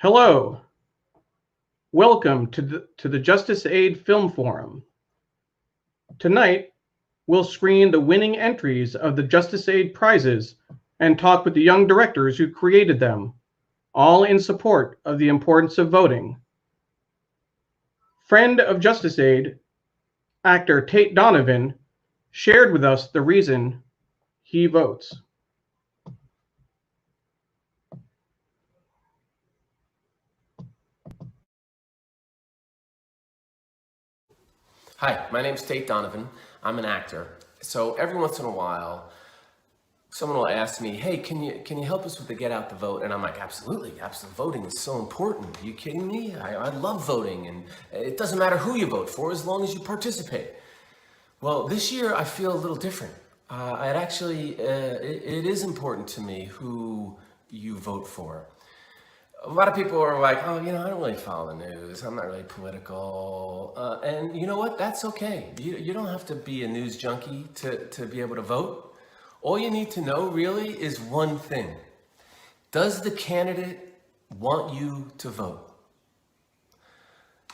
Hello, welcome to the JusticeAid Film Forum. Tonight, we'll screen the winning entries of the JusticeAid prizes and talk with the young directors who created them, all in support of the importance of voting. Friend of JusticeAid, actor Tate Donovan, shared with us the reason he votes. Hi, my name's Tate Donovan. I'm an actor. So every once in a while, someone will ask me, "Hey, can you help us with the get out the vote?" And I'm like, "Absolutely, voting is so important. Are you kidding me? I love voting, and it doesn't matter who you vote for as long as you participate." Well, this year I feel a little different. It is important to me who you vote for. A lot of people are like, "Oh, I don't really follow the news. I'm not really political." And you know what? That's okay. You don't have to be a news junkie to be able to vote. All you need to know really is one thing. Does the candidate want you to vote?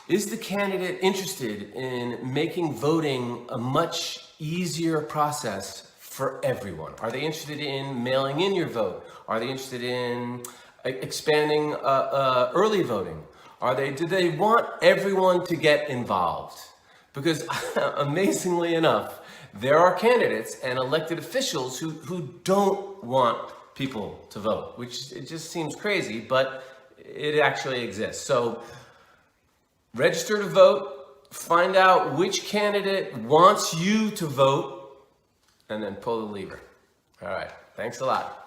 Is the candidate interested in making voting a much easier process for everyone? Are they interested in mailing in your vote? Are they interested in expanding early voting? Do they want everyone to get involved? Because amazingly enough, there are candidates and elected officials who don't want people to vote, which it just seems crazy, but it actually exists. So register to vote, find out which candidate wants you to vote, and then pull the lever. All right, thanks a lot.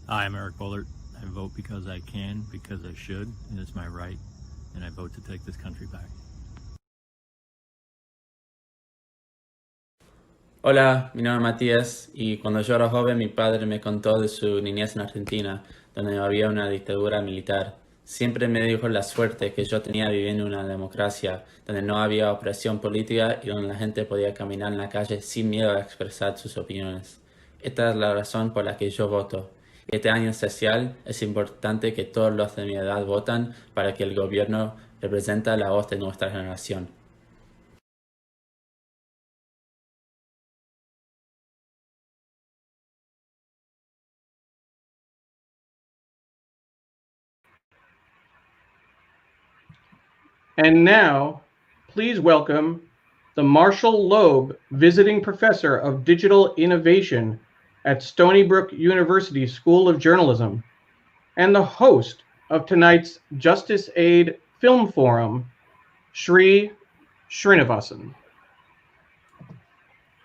Hi, I'm Eric Bullard. I vote because I can, because I should, and it's my right, and I vote to take this country back. Hola, mi nombre es Matías y cuando yo era joven mi padre me contó de su niñez en Argentina, donde había una dictadura militar. Siempre me dijo la suerte que yo tenía viviendo en una democracia, donde no había opresión política y donde la gente podía caminar en la calle sin miedo a expresar sus opiniones. Esta es la razón por la que yo voto. Este año especial es importante que todos los de mi edad votan para que el gobierno represente la voz de nuestra generación. And now, please welcome the Marshall Loeb Visiting Professor of Digital Innovation at Stony Brook University School of Journalism and the host of tonight's JusticeAid Film Forum, Sri Srinivasan.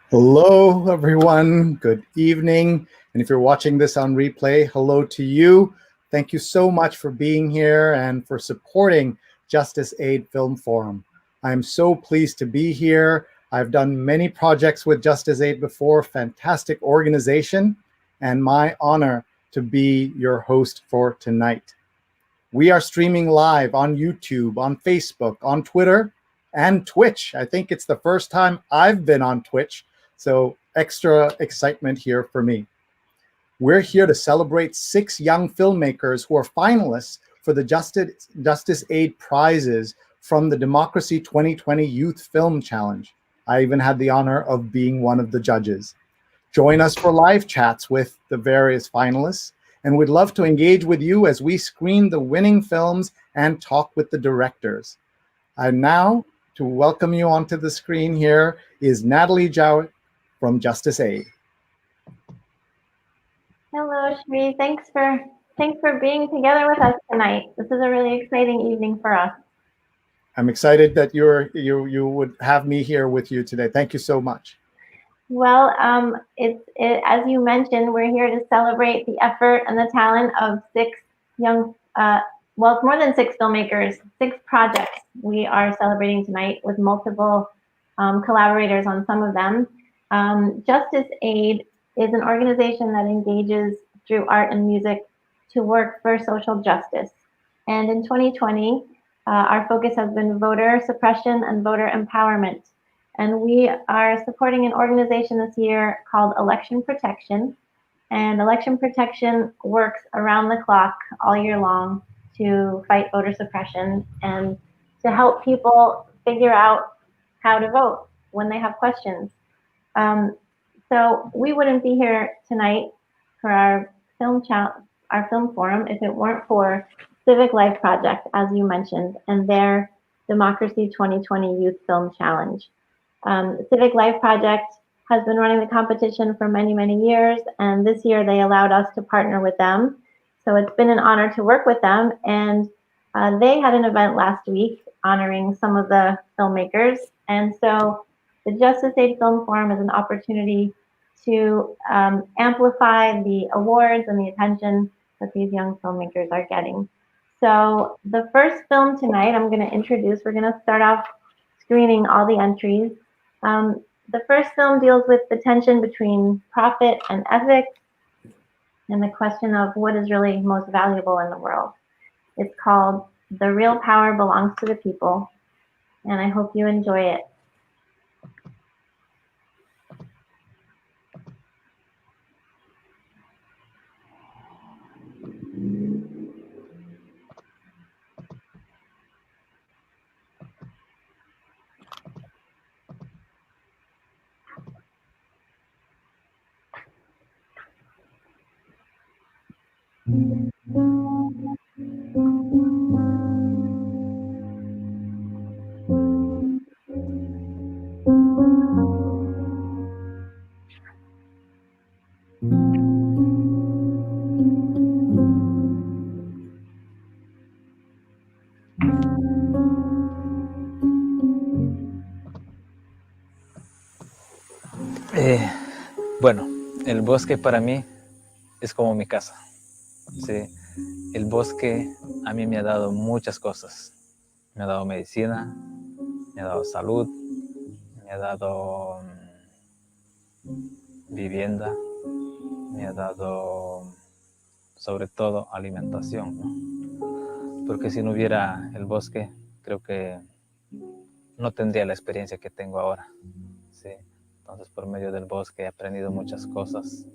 Hello, everyone. Good evening. And if you're watching this on replay, hello to you. Thank you so much for being here and for supporting JusticeAid Film Forum. I'm so pleased to be here. I've done many projects with JusticeAid before, fantastic organization, and my honor to be your host for tonight. We are streaming live on YouTube, on Facebook, on Twitter, and Twitch. I think it's the first time I've been on Twitch, so extra excitement here for me. We're here to celebrate 6 young filmmakers who are finalists for the JusticeAid prizes from the Democracy 2020 Youth Film Challenge. I even had the honor of being one of the judges. Join us for live chats with the various finalists, and we'd love to engage with you as we screen the winning films and talk with the directors. And now, to welcome you onto the screen here is Natalie Jowett from JusticeAid. Hello, Shri. Thanks for being together with us tonight. This is a really exciting evening for us. I'm excited that you would have me here with you today. Thank you so much. Well, as you mentioned, we're here to celebrate the effort and the talent of 6 young, well, it's more than 6 filmmakers, 6 projects we are celebrating tonight with multiple collaborators on some of them. JusticeAid is an organization that engages through art and music to work for social justice. And in 2020, our focus has been voter suppression and voter empowerment. And we are supporting an organization this year called Election Protection. And election protection works around the clock all year long to fight voter suppression and to help people figure out how to vote when they have questions. So we wouldn't be here tonight for our film forum if it weren't for Civic Life Project, as you mentioned, and their Democracy 2020 Youth Film Challenge. Civic Life Project has been running the competition for many, many years, and this year they allowed us to partner with them. So it's been an honor to work with them, and they had an event last week honoring some of the filmmakers. And so the JusticeAid Film Forum is an opportunity to amplify the awards and the attention that these young filmmakers are getting. So the first film tonight I'm going to introduce, we're going to start off screening all the entries. The first film deals with the tension between profit and ethics and the question of what is really most valuable in the world. It's called The Real Power Belongs to the People, and I hope you enjoy it. Bueno, el bosque para mí es como mi casa. ¿Sí? El bosque a mí me ha dado muchas cosas. Me ha dado medicina, me ha dado salud, me ha dado vivienda, me ha dado sobre todo alimentación, ¿no? Porque si no hubiera el bosque, creo que no tendría la experiencia que tengo ahora. ¿Sí? Entonces, por medio del bosque he aprendido muchas cosas,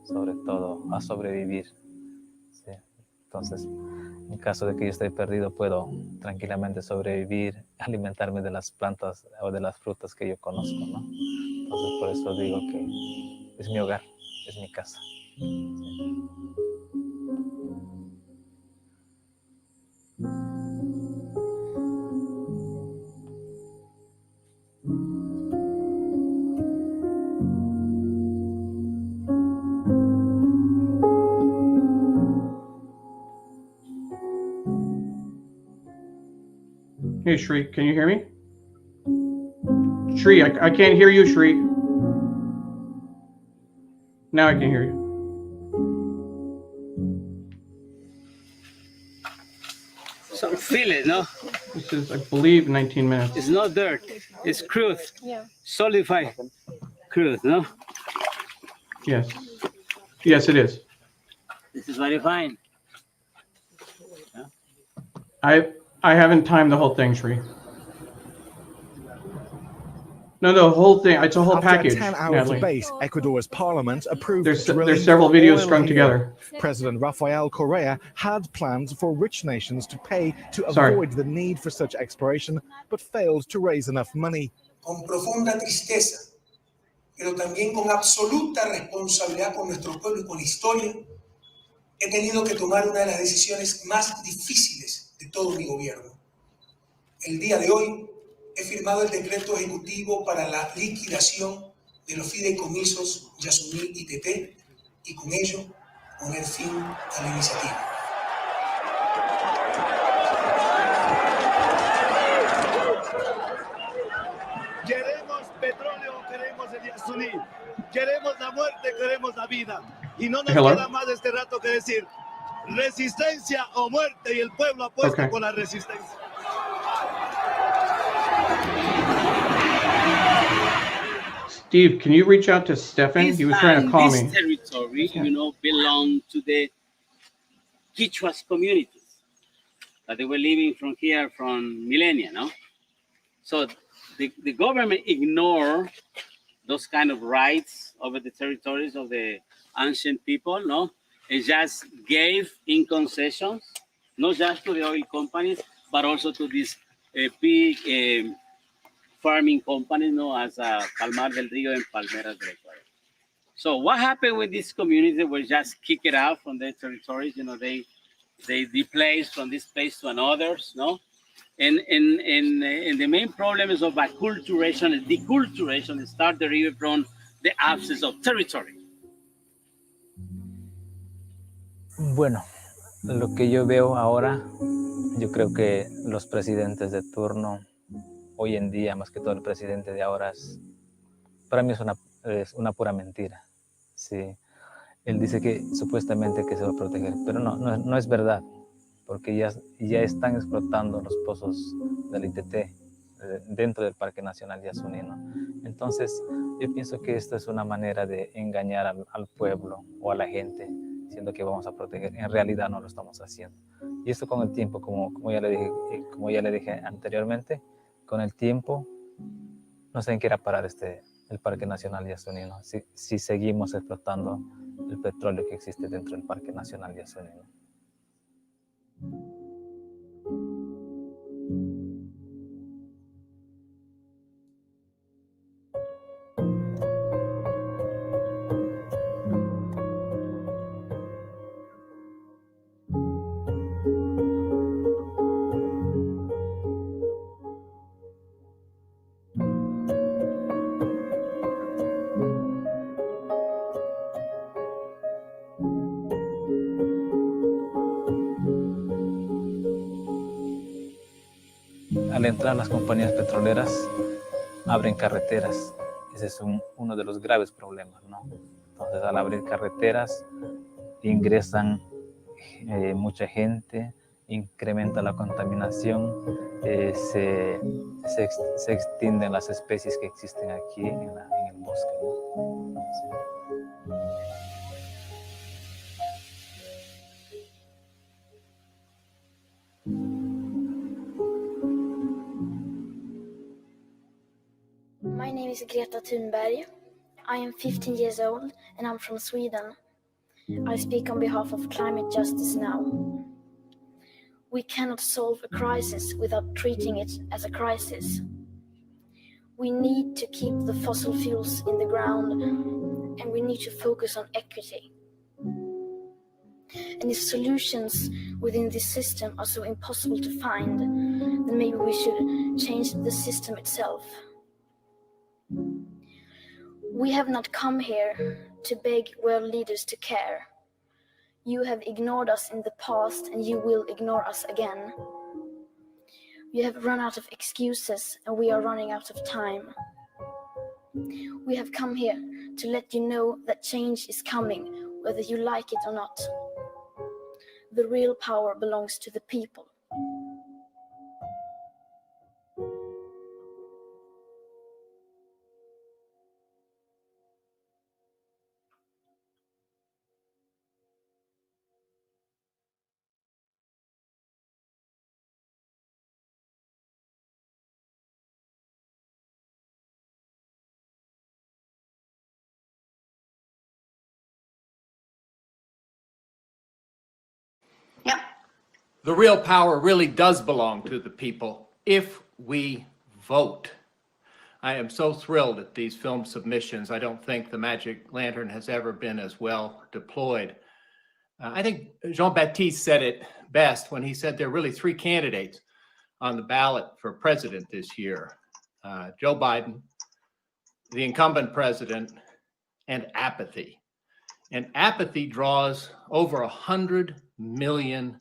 sobre todo a sobrevivir. ¿Sí? Entonces, en caso de que yo esté perdido, puedo tranquilamente sobrevivir, alimentarme de las plantas o de las frutas que yo conozco, ¿no? Entonces, por eso digo que es mi hogar, es mi casa. ¿Sí? Hey, Shri, can you hear me? Shri, I can't hear you, Shri. Now I can hear you. So feel it, no? This is, I believe, 19 minutes. It's not dirt. It's crude. Yeah. Solidified crude, no? Yes. Yes, it is. This is very fine. I haven't timed the whole thing, Shri. No, the whole thing. It's a whole package. After 10 hours Natalie. debate, Ecuador's parliament approved There's drilling several for videos oil strung here. together. President Rafael Correa had plans for rich nations to pay to Sorry. avoid the need for such exploration, but failed to raise enough money. Con profunda tristeza, pero también con absoluta responsabilidad con nuestro pueblo y con la historia, he tenido que tomar una de las decisiones más difíciles de todo mi gobierno. El día de hoy he firmado el decreto ejecutivo para la liquidación de los fideicomisos Yasumí y Teté y con ello poner fin a la iniciativa. Queremos petróleo, queremos el Yasuní, queremos la muerte, queremos la vida. Y no nos queda más de este rato que decir resistencia o muerte, y el pueblo apuesta por la resistencia. Steve, can you reach out to Stefan? He was trying to call me. This territory, belong to the Quichuas communities that they were living from here from millennia, no? So the government ignored those kind of rights over the territories of the ancient people, no? It just gave in concessions, not just to the oil companies, but also to these big farming companies, no, as Palmar del Río and Palmeras del Ecuador. So what happened with these communities that were just kicked out from their territories? You know, they displaced from this place to another, no? And the main problem is of acculturation and deculturation start deriving from the absence of territory. Bueno, lo que yo veo ahora, yo creo que los presidentes de turno, hoy en día, más que todo el presidente de ahora, para mí es una pura mentira. Sí. Él dice que supuestamente que se va a proteger, pero no es verdad, porque ya están explotando los pozos del ITT dentro del Parque Nacional Yasuní, ¿no? Entonces, yo pienso que esta es una manera de engañar al pueblo o a la gente, diciendo que vamos a proteger. En realidad no lo estamos haciendo. Y esto con el tiempo, como ya le dije anteriormente, con el tiempo no sé en qué irá a parar el Parque Nacional Yasuní, ¿no? Si seguimos explotando el petróleo que existe dentro del Parque Nacional Yasuní, ¿no? Al entrar las compañías petroleras, abren carreteras. Ese es uno de los graves problemas, ¿no? Entonces, al abrir carreteras, ingresan mucha gente, incrementa la contaminación, se extienden las especies que existen aquí en el bosque, ¿no? Sí. My name is Greta Thunberg. I am 15 years old and I'm from Sweden. I speak on behalf of Climate Justice Now. We cannot solve a crisis without treating it as a crisis. We need to keep the fossil fuels in the ground and we need to focus on equity. And if solutions within this system are so impossible to find, then maybe we should change the system itself. We have not come here to beg world leaders to care. You have ignored us in the past and you will ignore us again. You have run out of excuses and we are running out of time. We have come here to let you know that change is coming, whether you like it or not. The real power belongs to the people. Yep. The real power really does belong to the people if we vote. I am so thrilled at these film submissions. I don't think the Magic Lantern has ever been as well deployed. I think Jean-Baptiste said it best when he said there are really three candidates on the ballot for president this year. Joe Biden, the incumbent president, and apathy. And apathy draws over 100 million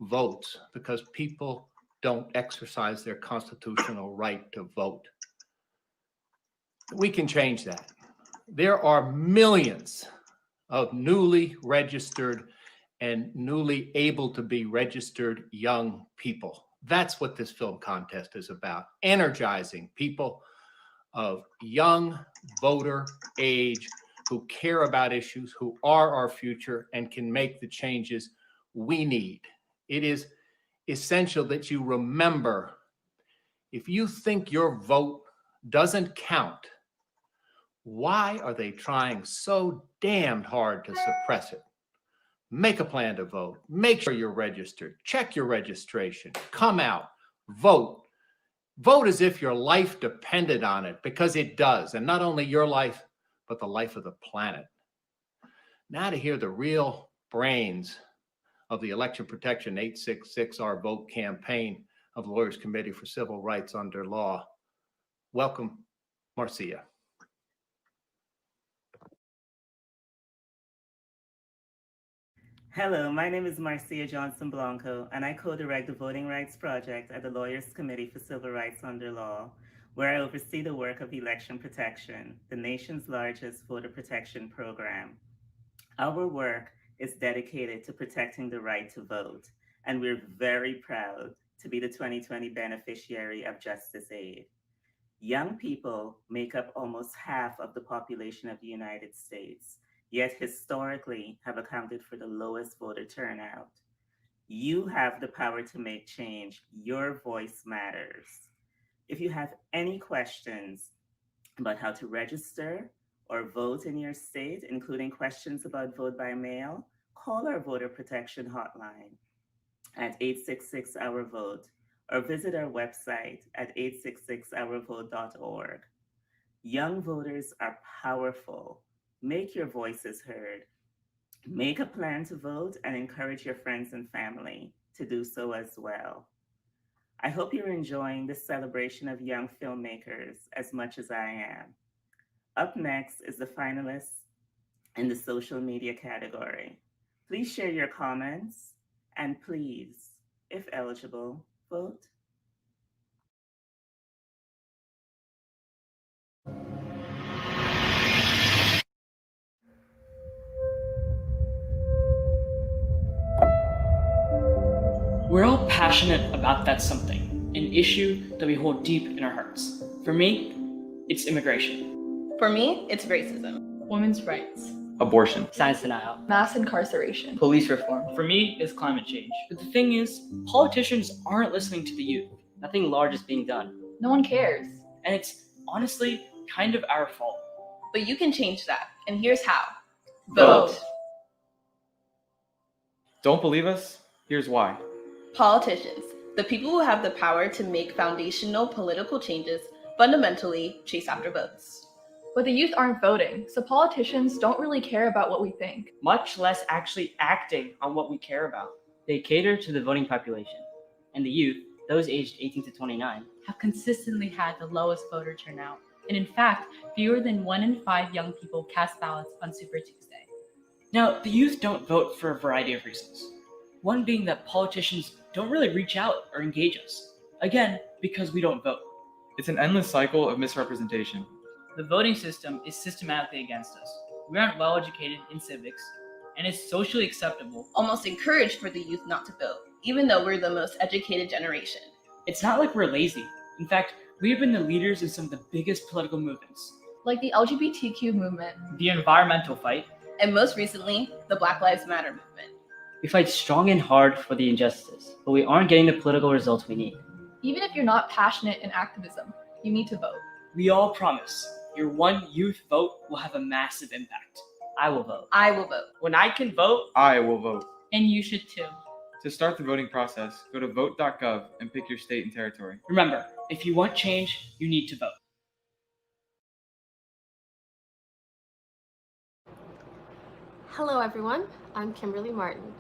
votes because people don't exercise their constitutional right to vote. We can change that. There are millions of newly registered and newly able to be registered young people. That's what this film contest is about, energizing people of young voter age who care about issues, who are our future and can make the changes we need. It is essential that you remember, if you think your vote doesn't count, Why are they trying so damned hard to suppress it? Make a plan to vote. Make sure you're registered. Check your registration. Come out. Vote. Vote as if your life depended on it, because it does. And not only your life, but the life of the planet. Now to hear the real brains of the Election Protection 866 Our Vote campaign of the Lawyers Committee for Civil Rights Under Law. Welcome, Marcia. Hello, my name is Marcia Johnson Blanco, and I co-direct the Voting Rights Project at the Lawyers Committee for Civil Rights Under Law, where I oversee the work of Election Protection, the nation's largest voter protection program. Our work is dedicated to protecting the right to vote, and we're very proud to be the 2020 beneficiary of JusticeAid. Young people make up almost half of the population of the United States, yet historically have accounted for the lowest voter turnout. You have the power to make change. Your voice matters. If you have any questions about how to register or vote in your state, including questions about vote by mail, call our voter protection hotline at 866-OUR-VOTE or visit our website at 866ourvote.org. Young voters are powerful. Make your voices heard. Make a plan to vote and encourage your friends and family to do so as well. I hope you're enjoying this celebration of young filmmakers as much as I am. Up next is the finalists in the social media category. Please share your comments and please, if eligible, vote. We're all passionate about that something, an issue that we hold deep in our hearts. For me, it's immigration. For me, it's racism. Women's rights. Abortion. Science denial. Mass incarceration. Police reform. For me, it's climate change. But the thing is, politicians aren't listening to the youth. Nothing large is being done. No one cares. And it's honestly kind of our fault. But you can change that, and here's how. Vote. Don't believe us? Here's why. Politicians, the people who have the power to make foundational political changes, fundamentally chase after votes. But the youth aren't voting, so politicians don't really care about what we think. Much less actually acting on what we care about. They cater to the voting population. And the youth, those aged 18 to 29, have consistently had the lowest voter turnout. And in fact, fewer than 1 in 5 young people cast ballots on Super Tuesday. Now, the youth don't vote for a variety of reasons. One being that politicians don't really reach out or engage us. Again, because we don't vote. It's an endless cycle of misrepresentation. The voting system is systematically against us. We aren't well educated in civics, and it's socially acceptable, almost encouraged for the youth not to vote, even though we're the most educated generation. It's not like we're lazy. In fact, we have been the leaders in some of the biggest political movements. Like the LGBTQ movement, the environmental fight, and most recently, the Black Lives Matter movement. We fight strong and hard for the injustice, but we aren't getting the political results we need. Even if you're not passionate in activism, you need to vote. We all promise your one youth vote will have a massive impact. I will vote. I will vote. When I can vote, I will vote. And you should too. To start the voting process, go to vote.gov and pick your state and territory. Remember, if you want change, you need to vote. Hello everyone, I'm Kimberly Martin.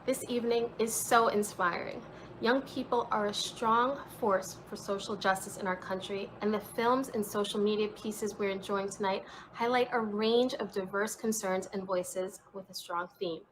This evening is so inspiring. Young people are a strong force for social justice in our country, and the films and social media pieces we're enjoying tonight highlight a range of diverse concerns and voices with a strong theme,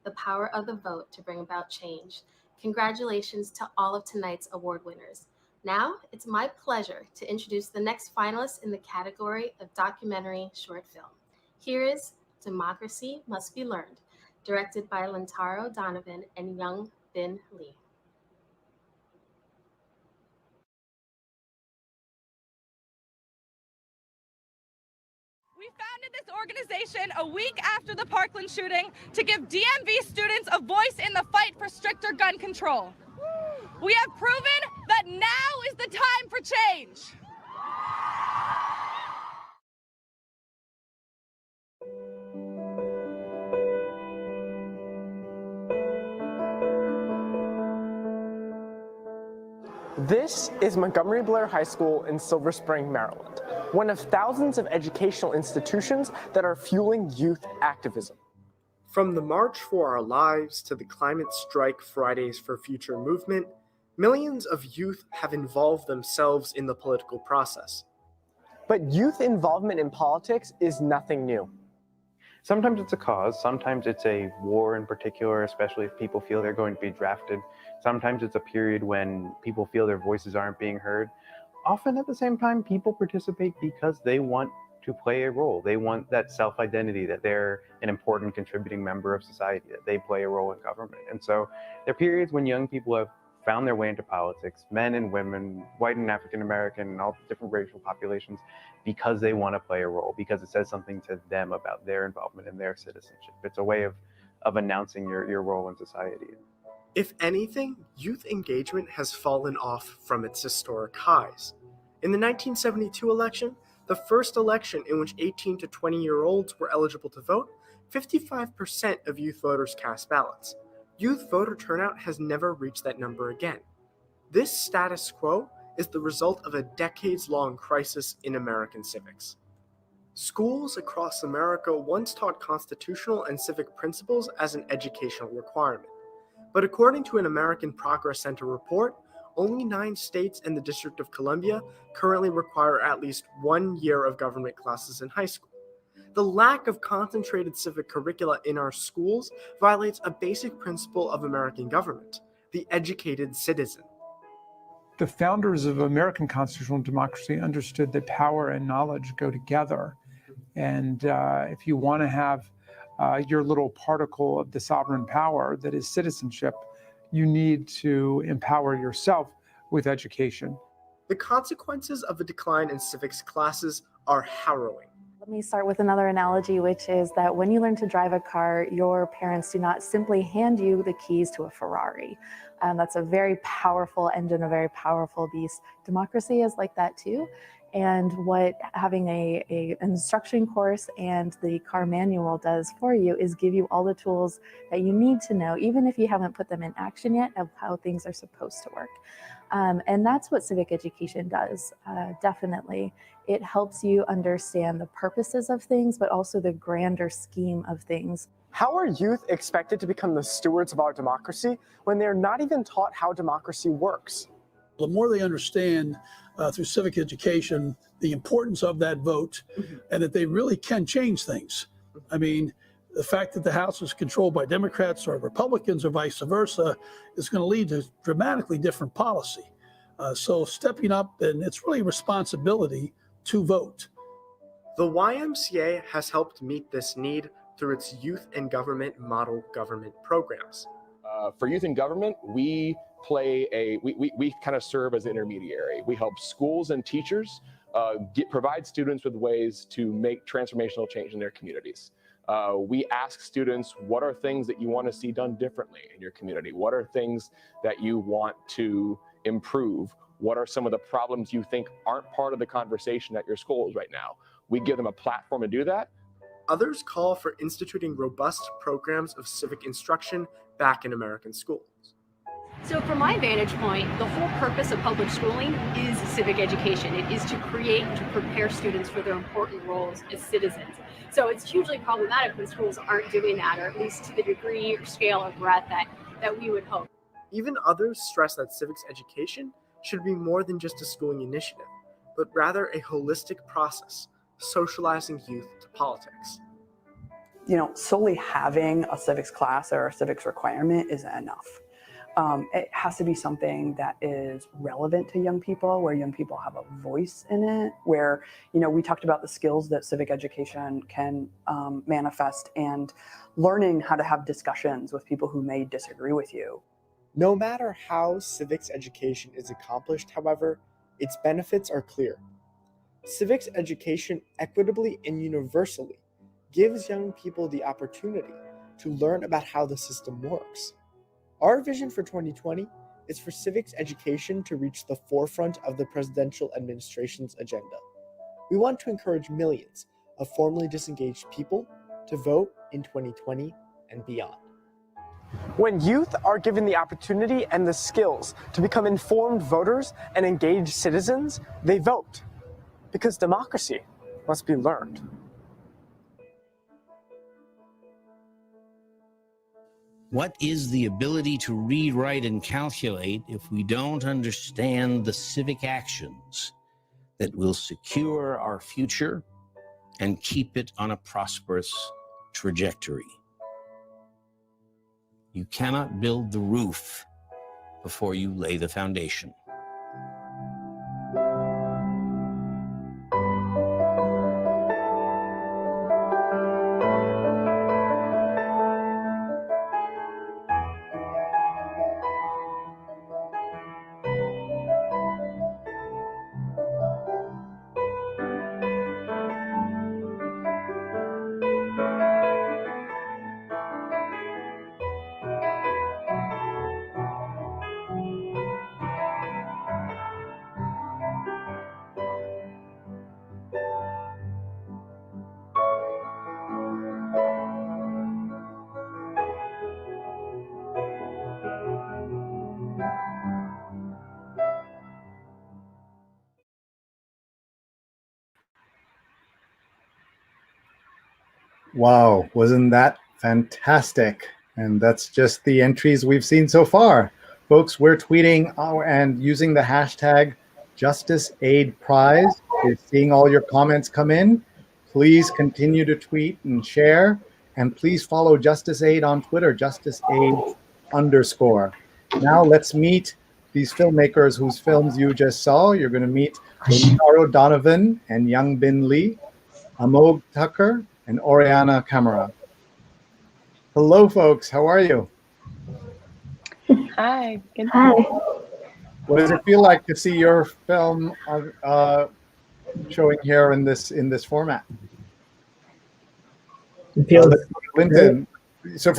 the power of the vote to bring about change. Congratulations to all of tonight's award winners. Now, it's my pleasure to introduce the next finalist in the category of documentary short film. Here is Democracy Must Be Learned, directed by Lantaro Donovan and Young Bin Lee. We founded this organization a week after the Parkland shooting to give DMV students a voice in the fight for stricter gun control. We have proven that now is the time for change. This is Montgomery Blair High School in Silver Spring, Maryland, one of thousands of educational institutions that are fueling youth activism. From the March for Our Lives to the Climate Strike Fridays for Future movement, millions of youth have involved themselves in the political process. But youth involvement in politics is nothing new. Sometimes it's a cause, sometimes it's a war in particular, especially if people feel they're going to be drafted. Sometimes it's a period when people feel their voices aren't being heard. Often at the same time, people participate because they want to play a role. They want that self-identity, that they're an important contributing member of society, that they play a role in government. And so there are periods when young people have found their way into politics, men and women, white and African American, and all different racial populations, because they want to play a role, because it says something to them about their involvement in their citizenship. It's a way of announcing your role in society. If anything, youth engagement has fallen off from its historic highs. In the 1972 election, the first election in which 18 to 20-year-olds were eligible to vote, 55% of youth voters cast ballots. Youth voter turnout has never reached that number again. This status quo is the result of a decades-long crisis in American civics. Schools across America once taught constitutional and civic principles as an educational requirement. But according to an American Progress Center report, only 9 states and the District of Columbia currently require at least 1 year of government classes in high school. The lack of concentrated civic curricula in our schools violates a basic principle of American government, the educated citizen. The founders of American constitutional democracy understood that power and knowledge go together. And if you want to have your little particle of the sovereign power that is citizenship, you need to empower yourself with education. The consequences of a decline in civics classes are harrowing. Let me start with another analogy, which is that when you learn to drive a car, your parents do not simply hand you the keys to a Ferrari. That's a very powerful engine, a very powerful beast. Democracy is like that too. And what having an instruction course and the car manual does for you is give you all the tools that you need to know, even if you haven't put them in action yet, of how things are supposed to work. And that's what civic education does, definitely. It helps you understand the purposes of things, but also the grander scheme of things. How are youth expected to become the stewards of our democracy when they're not even taught how democracy works? The more they understand through civic education the importance of that vote, and that they really can change things. I mean, the fact that the House is controlled by Democrats or Republicans or vice versa is going to lead to dramatically different policy. So stepping up, and it's really a responsibility to vote. The YMCA has helped meet this need through its Youth in Government model government programs. For youth in government, we kind of serve as an intermediary. We help schools and teachers provide students with ways to make transformational change in their communities. We ask students, what are things that you want to see done differently in your community? What are things that you want to improve? What are some of the problems you think aren't part of the conversation at your schools right now? We give them a platform to do that. Others call for instituting robust programs of civic instruction back in American schools. So from my vantage point, the whole purpose of public schooling is civic education. It is to create and to prepare students for their important roles as citizens. So it's hugely problematic when schools aren't doing that, or at least to the degree or scale or breadth that we would hope. Even others stress that civics education should be more than just a schooling initiative, but rather a holistic process, socializing youth to politics. You know, solely having a civics class or a civics requirement isn't enough. It has to be something that is relevant to young people, where young people have a voice in it, where, you know, we talked about the skills that civic education can manifest, and learning how to have discussions with people who may disagree with you. No matter how civics education is accomplished, however, its benefits are clear. Civics education equitably and universally gives young people the opportunity to learn about how the system works. Our vision for 2020 is for civics education to reach the forefront of the presidential administration's agenda. We want to encourage millions of formerly disengaged people to vote in 2020 and beyond. When youth are given the opportunity and the skills to become informed voters and engaged citizens, they vote, because democracy must be learned. What is the ability to read, write, and calculate if we don't understand the civic actions that will secure our future and keep it on a prosperous trajectory? You cannot build the roof before you lay the foundation. Wow, wasn't that fantastic? And that's just the entries we've seen so far. Folks, we're tweeting and using the hashtag JusticeAid Prize. We're seeing all your comments come in. Please continue to tweet and share. And please follow JusticeAid on Twitter, JusticeAid_. Now let's meet these filmmakers whose films you just saw. You're going to meet Lintaro Donovan and Young Bin Lee, Amog Tucker, and Oriana Camara. Hello, folks. How are you? Hi. Good. Hi. What does it feel like to see your film showing here in this format? It feels Linton. So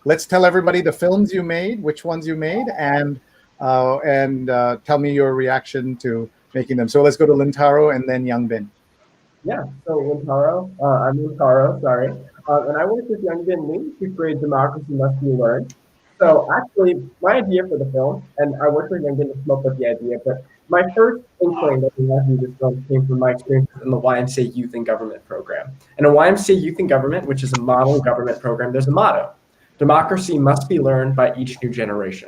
let's tell everybody the films you made, which ones you made, and tell me your reaction to making them. So let's go to Lintaro and then Young Bin. Yeah, so I'm Lintaro, sorry. And I worked with Young Bin Lee to create Democracy Must Be Learned. So actually, my idea for the film, and I worked with Young Bin to come up with the idea, but my first inkling that we had to do this film came from my experiences in the YMCA Youth in Government program. In a YMCA Youth in Government, which is a model government program, there's a motto: democracy must be learned by each new generation.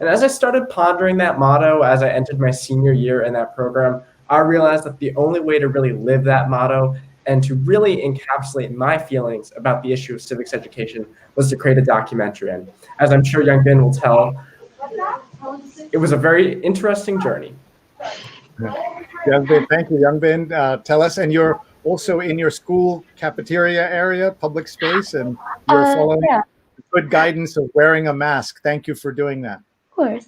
And as I started pondering that motto as I entered my senior year in that program, I realized that the only way to really live that motto and to really encapsulate my feelings about the issue of civics education was to create a documentary. And as I'm sure Young Bin will tell, it was a very interesting journey. Young Bin, thank you. Young Bin, tell us, and you're also in your school cafeteria area, public space, and you're following good guidance of wearing a mask. Thank you for doing that. Of course.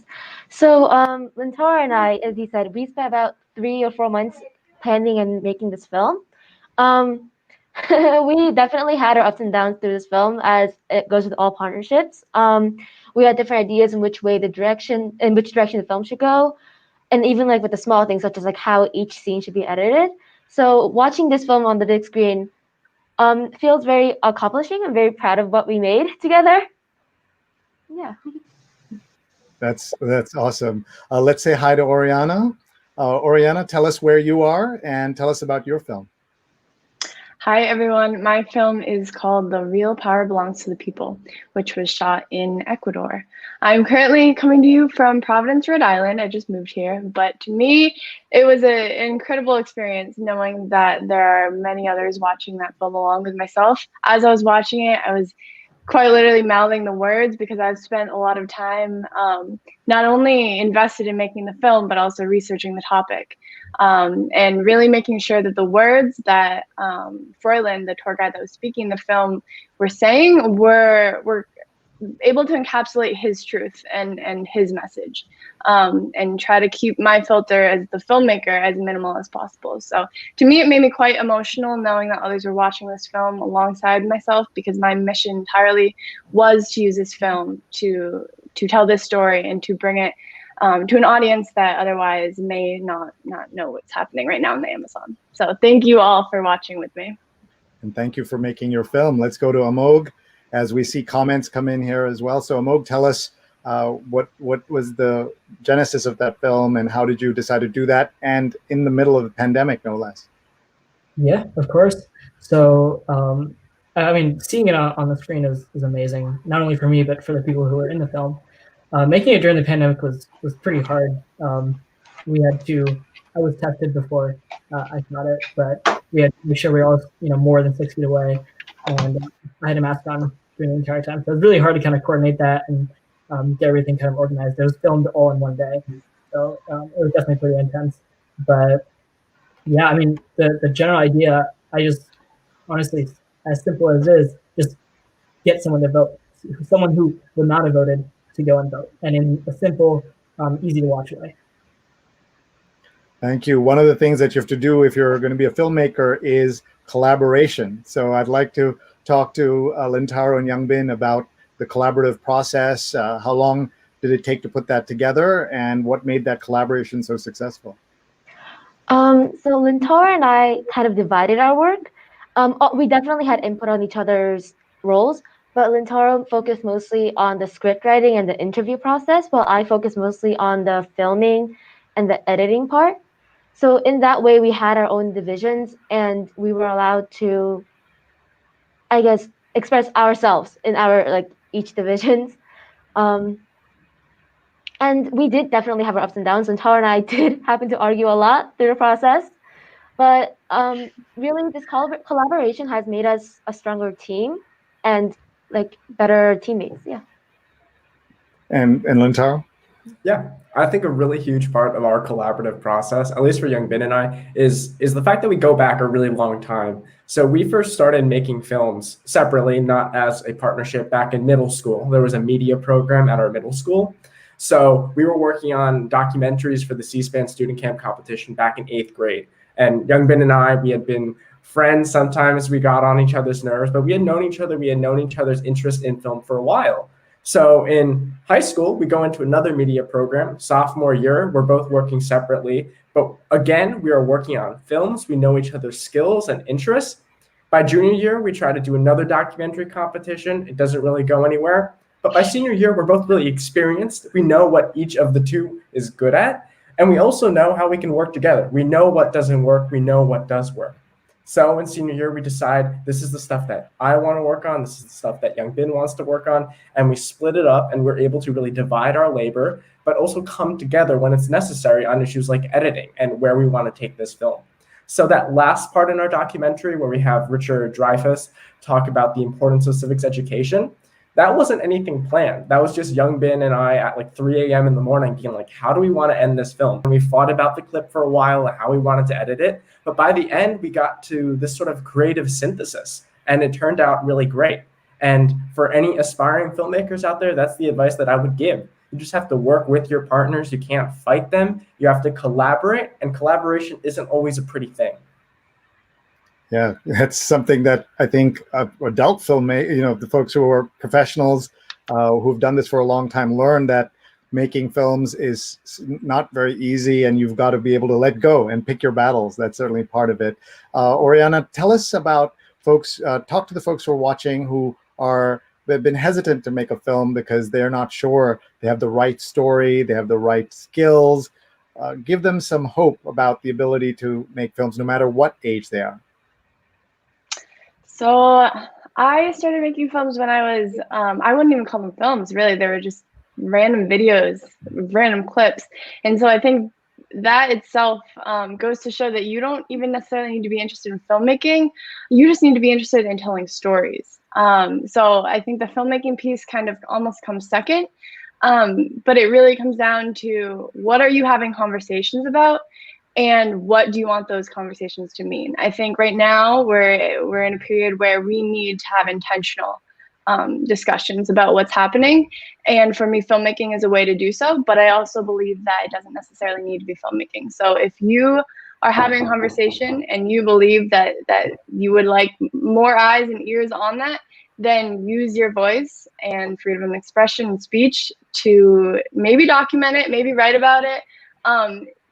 So Lintara and I, as you said, we spent about 3 or 4 months planning and making this film. We definitely had our ups and downs through this film, as it goes with all partnerships. We had different ideas in which direction the film should go, and even like with the small things such as like how each scene should be edited. So watching this film on the big screen feels very accomplishing. I'm very proud of what we made together. Yeah. That's awesome. Let's say hi to Oriana. Oriana, tell us where you are and tell us about your film. Hi, everyone. My film is called The Real Power Belongs to the People, which was shot in Ecuador. I'm currently coming to you from Providence, Rhode Island. I just moved here, but to me, it was an incredible experience knowing that there are many others watching that film along with myself. As I was watching it, I was quite literally mouthing the words because I've spent a lot of time not only invested in making the film, but also researching the topic and really making sure that the words that Froylan, the tour guide that was speaking the film, were saying were able to encapsulate his truth and his message, and try to keep my filter as the filmmaker as minimal as possible. So to me, it made me quite emotional knowing that others were watching this film alongside myself, because my mission entirely was to use this film to tell this story and to bring it to an audience that otherwise may not know what's happening right now in the Amazon. So thank you all for watching with me. And thank you for making your film. Let's go to Amog as we see comments come in here as well. So Amog, tell us what was the genesis of that film, and how did you decide to do that, and in the middle of the pandemic, no less? Yeah, of course. So, I mean, seeing it on the screen is amazing, not only for me, but for the people who were in the film. Making it during the pandemic was pretty hard. We had to, I was tested before I shot it, but we had to make sure we were all, more than 6 feet away. And I had a mask on during the entire time. So it was really hard to kind of coordinate that and get everything kind of organized. It was filmed all in one day. So it was definitely pretty intense. But yeah, I mean, the general idea, I just, honestly, as simple as it is, just get someone to vote, someone who would not have voted to go and vote, and in a simple, easy to watch way. Thank you. One of the things that you have to do if you're going to be a filmmaker is collaboration. So I'd like to talk to Lintaro and Youngbin about the collaborative process. How long did it take to put that together, and what made that collaboration so successful? So Lintaro and I kind of divided our work. We definitely had input on each other's roles, but Lintaro focused mostly on the script writing and the interview process, while I focused mostly on the filming and the editing part. So in that way, we had our own divisions, and we were allowed to, I guess, express ourselves in our each divisions. And we did definitely have our ups and downs. And Tara and I did happen to argue a lot through the process. But really, this collaboration has made us a stronger team and better teammates. Yeah. And Lintaro? Yeah, I think a really huge part of our collaborative process, at least for Youngbin and I, is the fact that we go back a really long time. So we first started making films separately, not as a partnership, back in middle school. There was a media program at our middle school. So we were working on documentaries for the C-SPAN student camp competition back in 8th grade. And Youngbin and I, we had been friends. Sometimes we got on each other's nerves, but we had known each other. We had known each other's interest in film for a while. So in high school, we go into another media program. Sophomore year, we're both working separately. But again, we are working on films. We know each other's skills and interests. By junior year, we try to do another documentary competition. It doesn't really go anywhere. But by senior year, we're both really experienced. We know what each of the two is good at. And we also know how we can work together. We know what doesn't work. We know what does work. So in senior year, we decide this is the stuff that I want to work on. This is the stuff that Youngbin wants to work on. And we split it up, and we're able to really divide our labor, but also come together when it's necessary on issues like editing and where we want to take this film. So that last part in our documentary where we have Richard Dreyfuss talk about the importance of civics education, that wasn't anything planned. That was just Youngbin and I at 3 a.m. in the morning being like, how do we want to end this film? And we fought about the clip for a while and how we wanted to edit it. But by the end, we got to this sort of creative synthesis, and it turned out really great. And for any aspiring filmmakers out there, that's the advice that I would give. You just have to work with your partners. You can't fight them. You have to collaborate, and collaboration isn't always a pretty thing. Yeah, that's something that I think adult filmmakers, the folks who are professionals who've done this for a long time, learn that making films is not very easy, and you've got to be able to let go and pick your battles. That's certainly part of it. Oriana, tell us about folks, talk to the folks who are watching they've been hesitant to make a film because they're not sure they have the right story, they have the right skills. Give them some hope about the ability to make films no matter what age they are. So I started making films when I was, I wouldn't even call them films, really. They were just random videos, random clips. And so I think that itself goes to show that you don't even necessarily need to be interested in filmmaking. You just need to be interested in telling stories. So I think the filmmaking piece kind of almost comes second. But it really comes down to, what are you having conversations about? And what do you want those conversations to mean? I think right now we're in a period where we need to have intentional discussions about what's happening. And for me, filmmaking is a way to do so. But I also believe that it doesn't necessarily need to be filmmaking. So if you are having a conversation and you believe that you would like more eyes and ears on that, then use your voice and freedom of expression and speech to maybe document it, maybe write about it.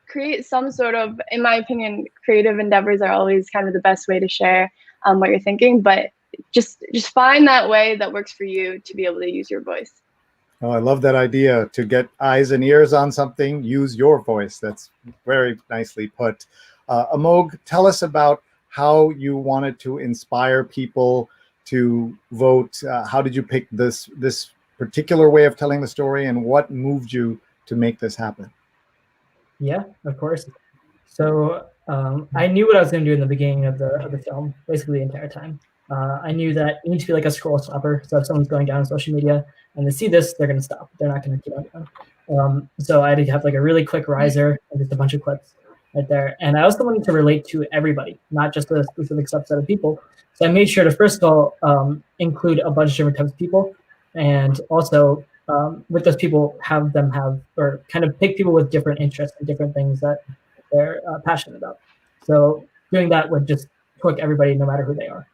Create some sort of, in my opinion, creative endeavors are always kind of the best way to share what you're thinking. But just find that way that works for you to be able to use your voice. Oh, I love that idea. To get eyes and ears on something, use your voice. That's very nicely put. Amog, tell us about how you wanted to inspire people to vote. How did you pick this particular way of telling the story, and what moved you to make this happen? Yeah, of course. So I knew what I was going to do in the beginning of the film, basically the entire time. I knew that it needs to be like a scroll stopper. So if someone's going down on social media and they see this, they're going to stop. They're not going to keep on going. So I had to have like a really quick riser and just a bunch of clips right there. And I also wanted to relate to everybody, not just a specific subset of people. So I made sure to first of all include a bunch of different types of people, and also with those people have or kind of pick people with different interests and different things that they're passionate about. So doing that would just hook everybody, no matter who they are.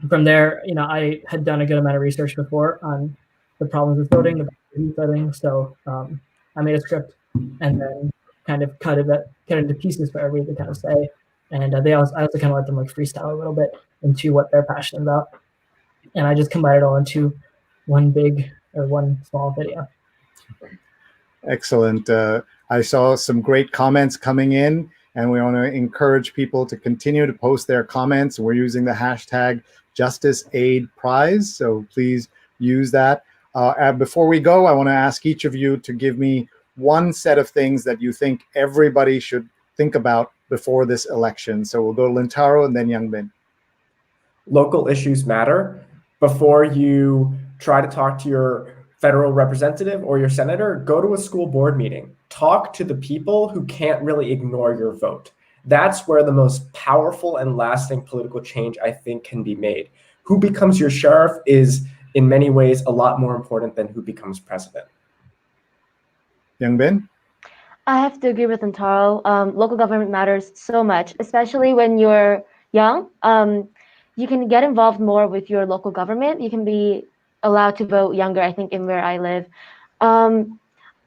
From there, I had done a good amount of research before on the problems with voting, the voting. So I made a script and then kind of cut it into pieces for everybody to kind of say. And I also kind of let them like freestyle a little bit into what they're passionate about. And I just combined it all into one small video. Excellent. I saw some great comments coming in, and we want to encourage people to continue to post their comments. We're using the hashtag JusticeAid Prize, so please use that. And before we go, I want to ask each of you to give me one set of things that you think everybody should think about before this election. So we'll go to Lintaro and then Youngbin. Local issues matter. Before you try to talk to your federal representative or your senator, go to a school board meeting. Talk to the people who can't really ignore your vote. That's where the most powerful and lasting political change, I think, can be made. Who becomes your sheriff is, in many ways, a lot more important than who becomes president. Youngbin? I have to agree with Antaro. Local government matters so much, especially when you're young. You can get involved more with your local government. You can be allowed to vote younger, I think, in where I live.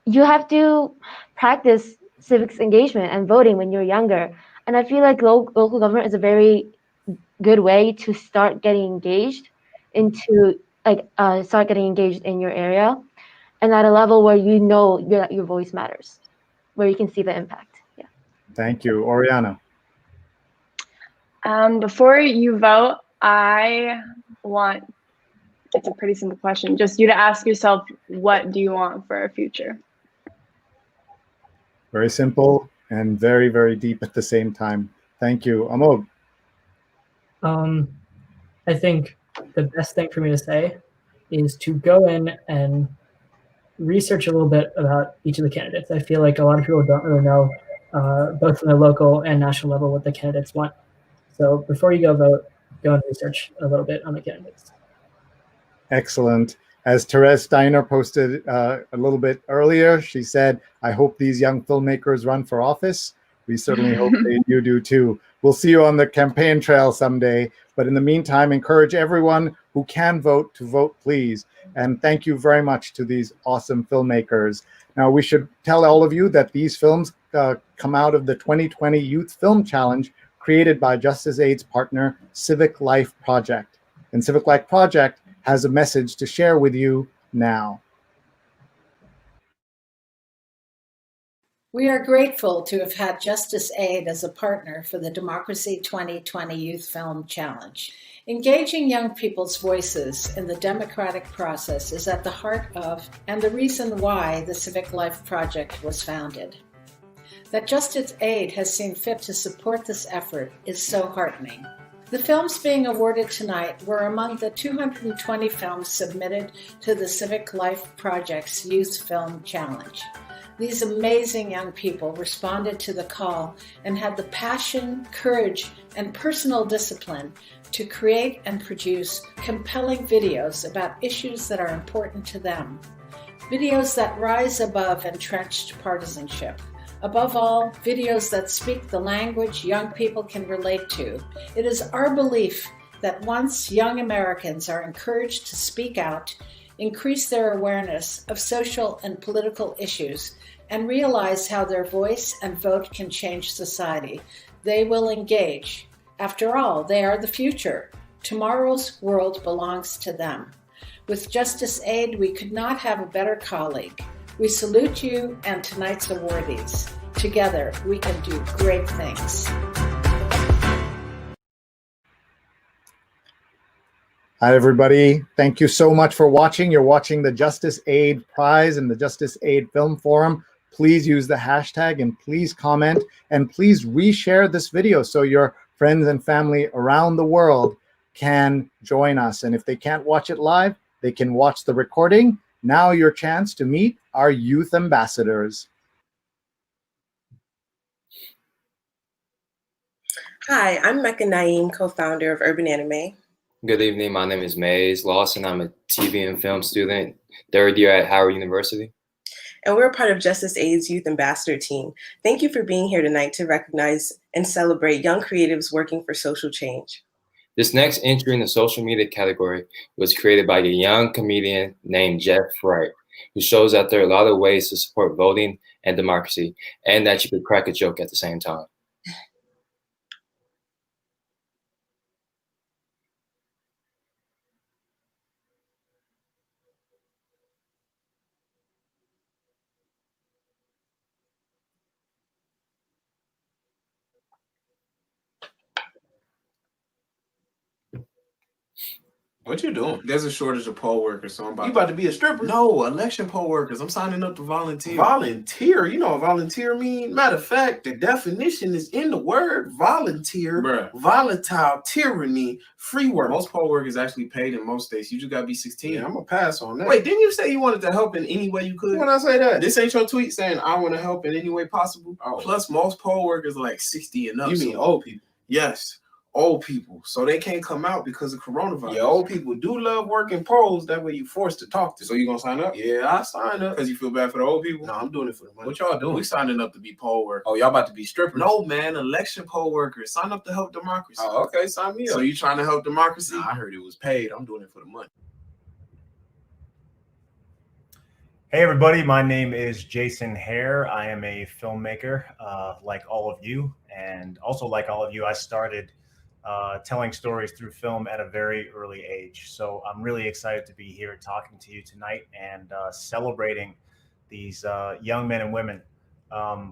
You have to practice civics engagement and voting when you're younger. And I feel like local government is a very good way to start getting engaged in your area, and at a level where you know your voice matters, where you can see the impact. Yeah. Thank you. Oriana? Before you vote, it's a pretty simple question. Just you to ask yourself, what do you want for our future? Very simple and very, very deep at the same time. Thank you. Amog? I think the best thing for me to say is to go in and research a little bit about each of the candidates. I feel like a lot of people don't really know, both from the local and national level, what the candidates want. So before you go vote, go and research a little bit on the candidates. Excellent. As Therese Steiner posted a little bit earlier, she said, I hope these young filmmakers run for office. We certainly hope you do too. We'll see you on the campaign trail someday. But in the meantime, encourage everyone who can vote to vote, please. And thank you very much to these awesome filmmakers. Now, we should tell all of you that these films come out of the 2020 Youth Film Challenge created by JusticeAid's partner, Civic Life Project. And Civic Life Project has a message to share with you now. We are grateful to have had JusticeAid as a partner for the Democracy 2020 Youth Film Challenge. Engaging young people's voices in the democratic process is at the heart of and the reason why the Civic Life Project was founded. That JusticeAid has seen fit to support this effort is so heartening. The films being awarded tonight were among the 220 films submitted to the Civic Life Project's Youth Film Challenge. These amazing young people responded to the call and had the passion, courage, and personal discipline to create and produce compelling videos about issues that are important to them. Videos that rise above entrenched partisanship. Above all, videos that speak the language young people can relate to. It is our belief that once young Americans are encouraged to speak out, increase their awareness of social and political issues, and realize how their voice and vote can change society, they will engage. After all, they are the future. Tomorrow's world belongs to them. With JusticeAid, we could not have a better colleague. We salute you and tonight's awardees. Together, we can do great things. Hi, everybody. Thank you so much for watching. You're watching the JusticeAid Prize and the JusticeAid Film Forum. Please use the hashtag and please comment and please reshare this video so your friends and family around the world can join us. And if they can't watch it live, they can watch the recording. Now your chance to meet our youth ambassadors. Hi, I'm Mecca Naeem, co-founder of Urban Anime. Good evening. My name is Maze Lawson. I'm a TV and film student, third year at Howard University. And we're a part of JusticeAid's Youth Ambassador team. Thank you for being here tonight to recognize and celebrate young creatives working for social change. This next entry in the social media category was created by a young comedian named Jeff Wright, who shows that there are a lot of ways to support voting and democracy, and that you could crack a joke at the same time. What you doing? There's a shortage of poll workers, so I'm about. You about to be a stripper? No, election poll workers. I'm signing up to volunteer. Volunteer? You know what volunteer mean? Matter of fact, the definition is in the word volunteer. Bruh. Volatile, tyranny, free work. Most poll workers actually paid in most states. You just gotta be 16. Yeah, I'm gonna pass on that. Wait, didn't you say you wanted to help in any way you could? When I say that, This ain't your tweet saying I want to help in any way possible. Oh. Plus, most poll workers are like 60 and up. You mean so- old people? Yes. Old people, so they can't come out because of coronavirus. Yeah, old people do love working polls. That way you forced to talk to. So you gonna sign up? Yeah, I sign up. Because you feel bad for the old people? No, I'm doing it for the money. What y'all doing? We signing up to be poll workers. Oh, y'all about to be strippers? No, man, election poll workers. Sign up to help democracy. Oh, okay, sign me up. So you trying to help democracy? Nah, I heard it was paid. I'm doing it for the money. Hey everybody, my name is Jason Hare. I am a filmmaker, like all of you, and also like all of you, I started telling stories through film at a very early age. So I'm really excited to be here talking to you tonight and celebrating these young men and women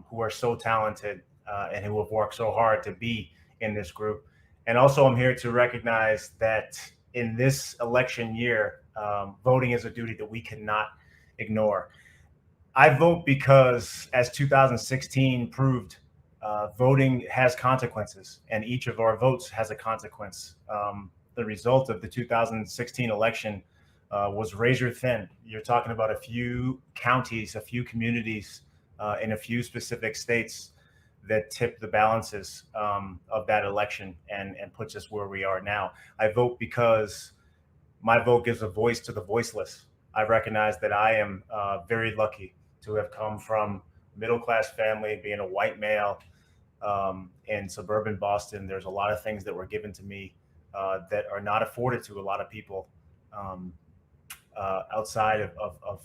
who are so talented and who have worked so hard to be in this group. And also I'm here to recognize that in this election year, voting is a duty that we cannot ignore. I vote because, as 2016 proved, voting has consequences, and each of our votes has a consequence. The result of the 2016 election was razor thin. You're talking about a few counties, a few communities in a few specific states that tip the balances of that election and puts us where we are now. I vote because my vote gives a voice to the voiceless. I recognize that I am very lucky to have come from middle-class family, being a white male in suburban Boston. There's a lot of things that were given to me that are not afforded to a lot of people outside of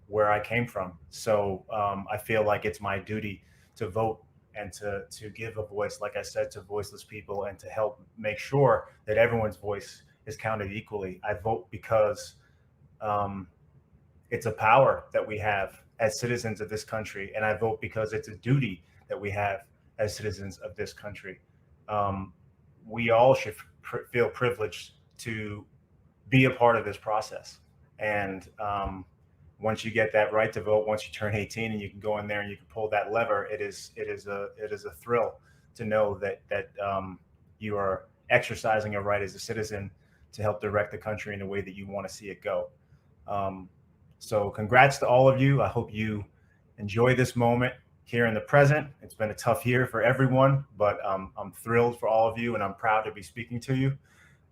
where I came from. So I feel like it's my duty to vote and to give a voice, like I said, to voiceless people and to help make sure that everyone's voice is counted equally. I vote because it's a power that we have as citizens of this country, and I vote because it's a duty that we have as citizens of this country. We all should feel privileged to be a part of this process. And once you get that right to vote, once you turn 18 and you can go in there and you can pull that lever, it is a thrill to know that you are exercising a right as a citizen to help direct the country in the way that you want to see it go. So congrats to all of you. I hope you enjoy this moment here in the present. It's been a tough year for everyone, but I'm thrilled for all of you and I'm proud to be speaking to you.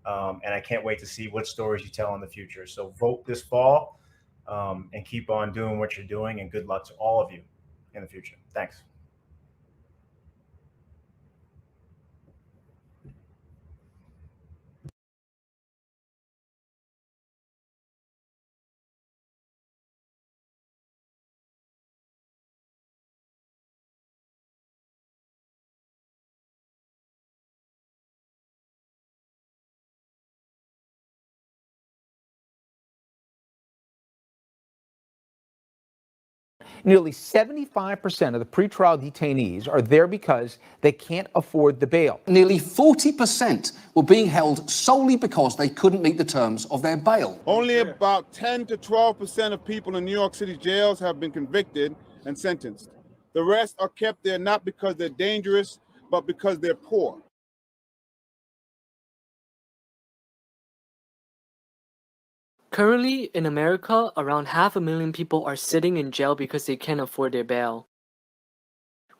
And I can't wait to see what stories you tell in the future. So vote this fall and keep on doing what you're doing, and good luck to all of you in the future. Thanks. Nearly 75% of the pretrial detainees are there because they can't afford the bail. Nearly 40% were being held solely because they couldn't meet the terms of their bail. Only about 10 to 12% of people in New York City jails have been convicted and sentenced. The rest are kept there not because they're dangerous, but because they're poor. Currently, in America, around 500,000 people are sitting in jail because they can't afford their bail.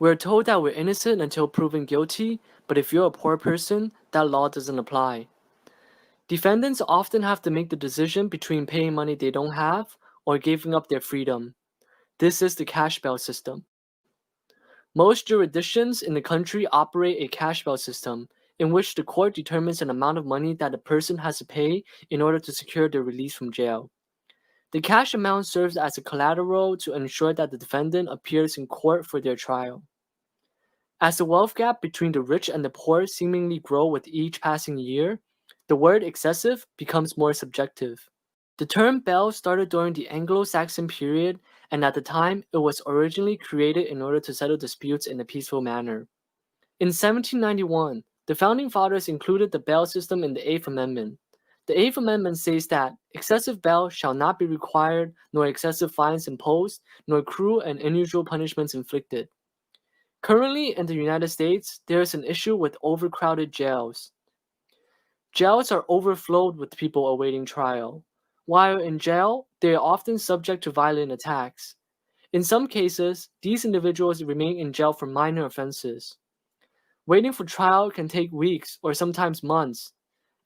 We're told that we're innocent until proven guilty, but if you're a poor person, that law doesn't apply. Defendants often have to make the decision between paying money they don't have or giving up their freedom. This is the cash bail system. Most jurisdictions in the country operate a cash bail system, in which the court determines an amount of money that a person has to pay in order to secure their release from jail. The cash amount serves as a collateral to ensure that the defendant appears in court for their trial. As the wealth gap between the rich and the poor seemingly grow with each passing year, the word excessive becomes more subjective. The term bail started during the Anglo-Saxon period, and at the time, it was originally created in order to settle disputes in a peaceful manner. In 1791, the Founding Fathers included the bail system in the Eighth Amendment. The Eighth Amendment says that excessive bail shall not be required, nor excessive fines imposed, nor cruel and unusual punishments inflicted. Currently, in the United States, there is an issue with overcrowded jails. Jails are overflowed with people awaiting trial. While in jail, they are often subject to violent attacks. In some cases, these individuals remain in jail for minor offenses. Waiting for trial can take weeks or sometimes months.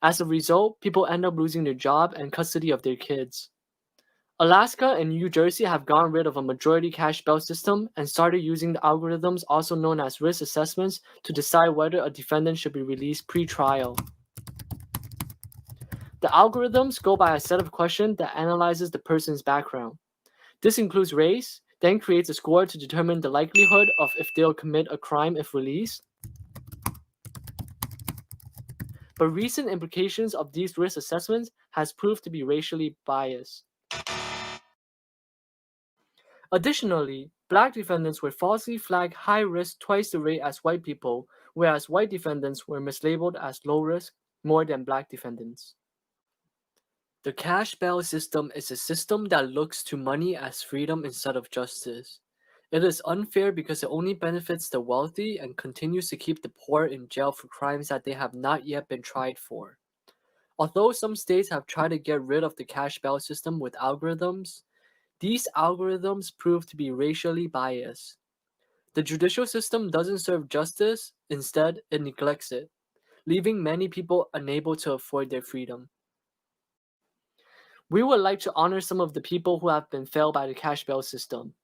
As a result, people end up losing their job and custody of their kids. Alaska and New Jersey have gotten rid of a majority cash bail system and started using the algorithms also known as risk assessments to decide whether a defendant should be released pre-trial. The algorithms go by a set of questions that analyzes the person's background. This includes race, then creates a score to determine the likelihood of if they'll commit a crime if released. But recent implications of these risk assessments has proved to be racially biased. Additionally, black defendants were falsely flagged high risk twice the rate as white people, whereas white defendants were mislabeled as low risk more than black defendants. The cash bail system is a system that looks to money as freedom instead of justice. It is unfair because it only benefits the wealthy and continues to keep the poor in jail for crimes that they have not yet been tried for. Although some states have tried to get rid of the cash bail system with algorithms, these algorithms prove to be racially biased. The judicial system doesn't serve justice, instead, it neglects it, leaving many people unable to afford their freedom. We would like to honor some of the people who have been failed by the cash bail system.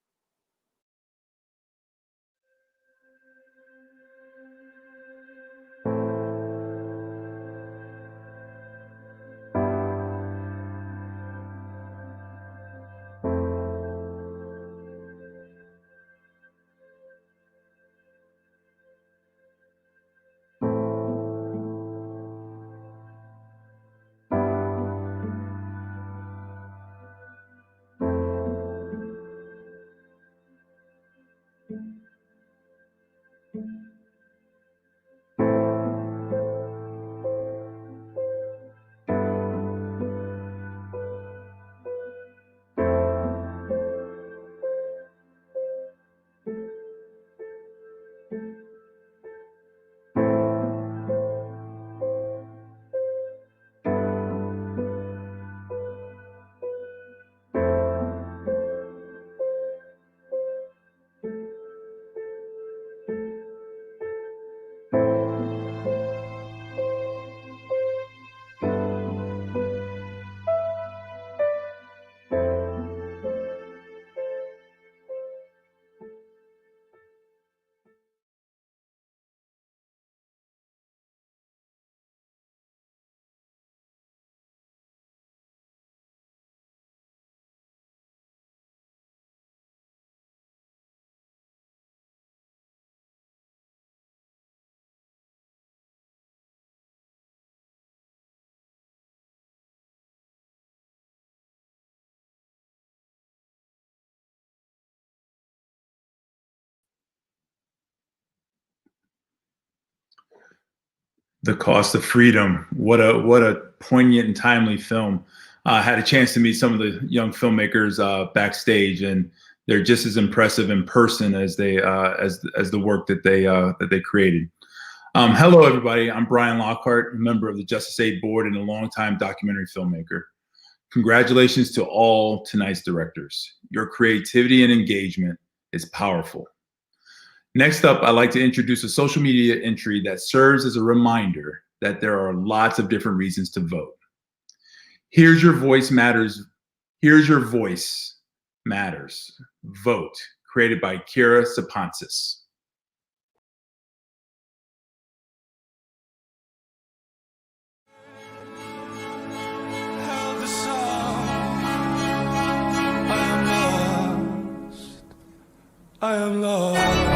The Cost of Freedom. What a poignant and timely film. I had a chance to meet some of the young filmmakers backstage, and they're just as impressive in person as they as the work that they created. Hello, everybody. I'm Brian Lockhart, a member of the JusticeAid board and a longtime documentary filmmaker. Congratulations to all tonight's directors. Your creativity and engagement is powerful. Next up, I'd like to introduce a social media entry that serves as a reminder that there are lots of different reasons to vote. Here's Your Voice Matters. Here's Your Voice Matters. Vote, created by Kira Saponsis. I am lost.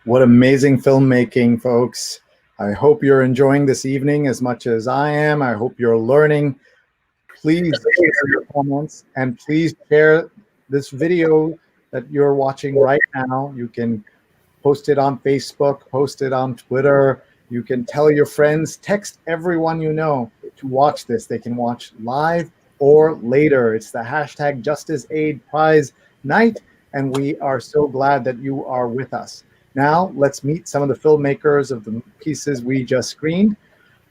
What amazing filmmaking, folks. I hope you're enjoying this evening as much as I am. I hope you're learning. Please share your comments and please share this video that you're watching right now. You can post it on Facebook, post it on Twitter. You can tell your friends, text everyone you know to watch this. They can watch live or later. It's the hashtag JusticeAid Prize Night, and we are so glad that you are with us. Now, let's meet some of the filmmakers of the pieces we just screened.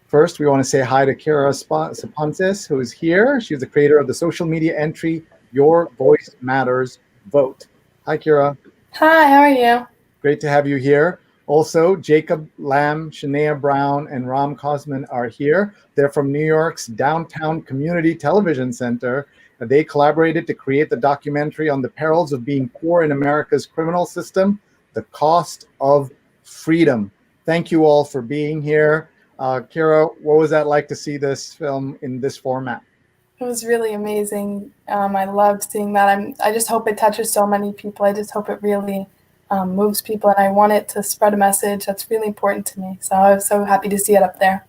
First, we want to say hi to Kira Saponsis, who is here. She's the creator of the social media entry, Your Voice Matters, Vote. Hi, Kira. Hi, how are you? Great to have you here. Also, Jacob Lamb, Shania Brown, and Ram Cosman are here. They're from New York's Downtown Community Television Center. They collaborated to create the documentary on the perils of being poor in America's criminal system, The Cost of Freedom. Thank you all for being here. Kira, what was that like to see this film in this format? It was really amazing. I loved seeing that. I just hope it touches so many people. I just hope it really moves people, and I want it to spread a message that's really important to me. So I was so happy to see it up there.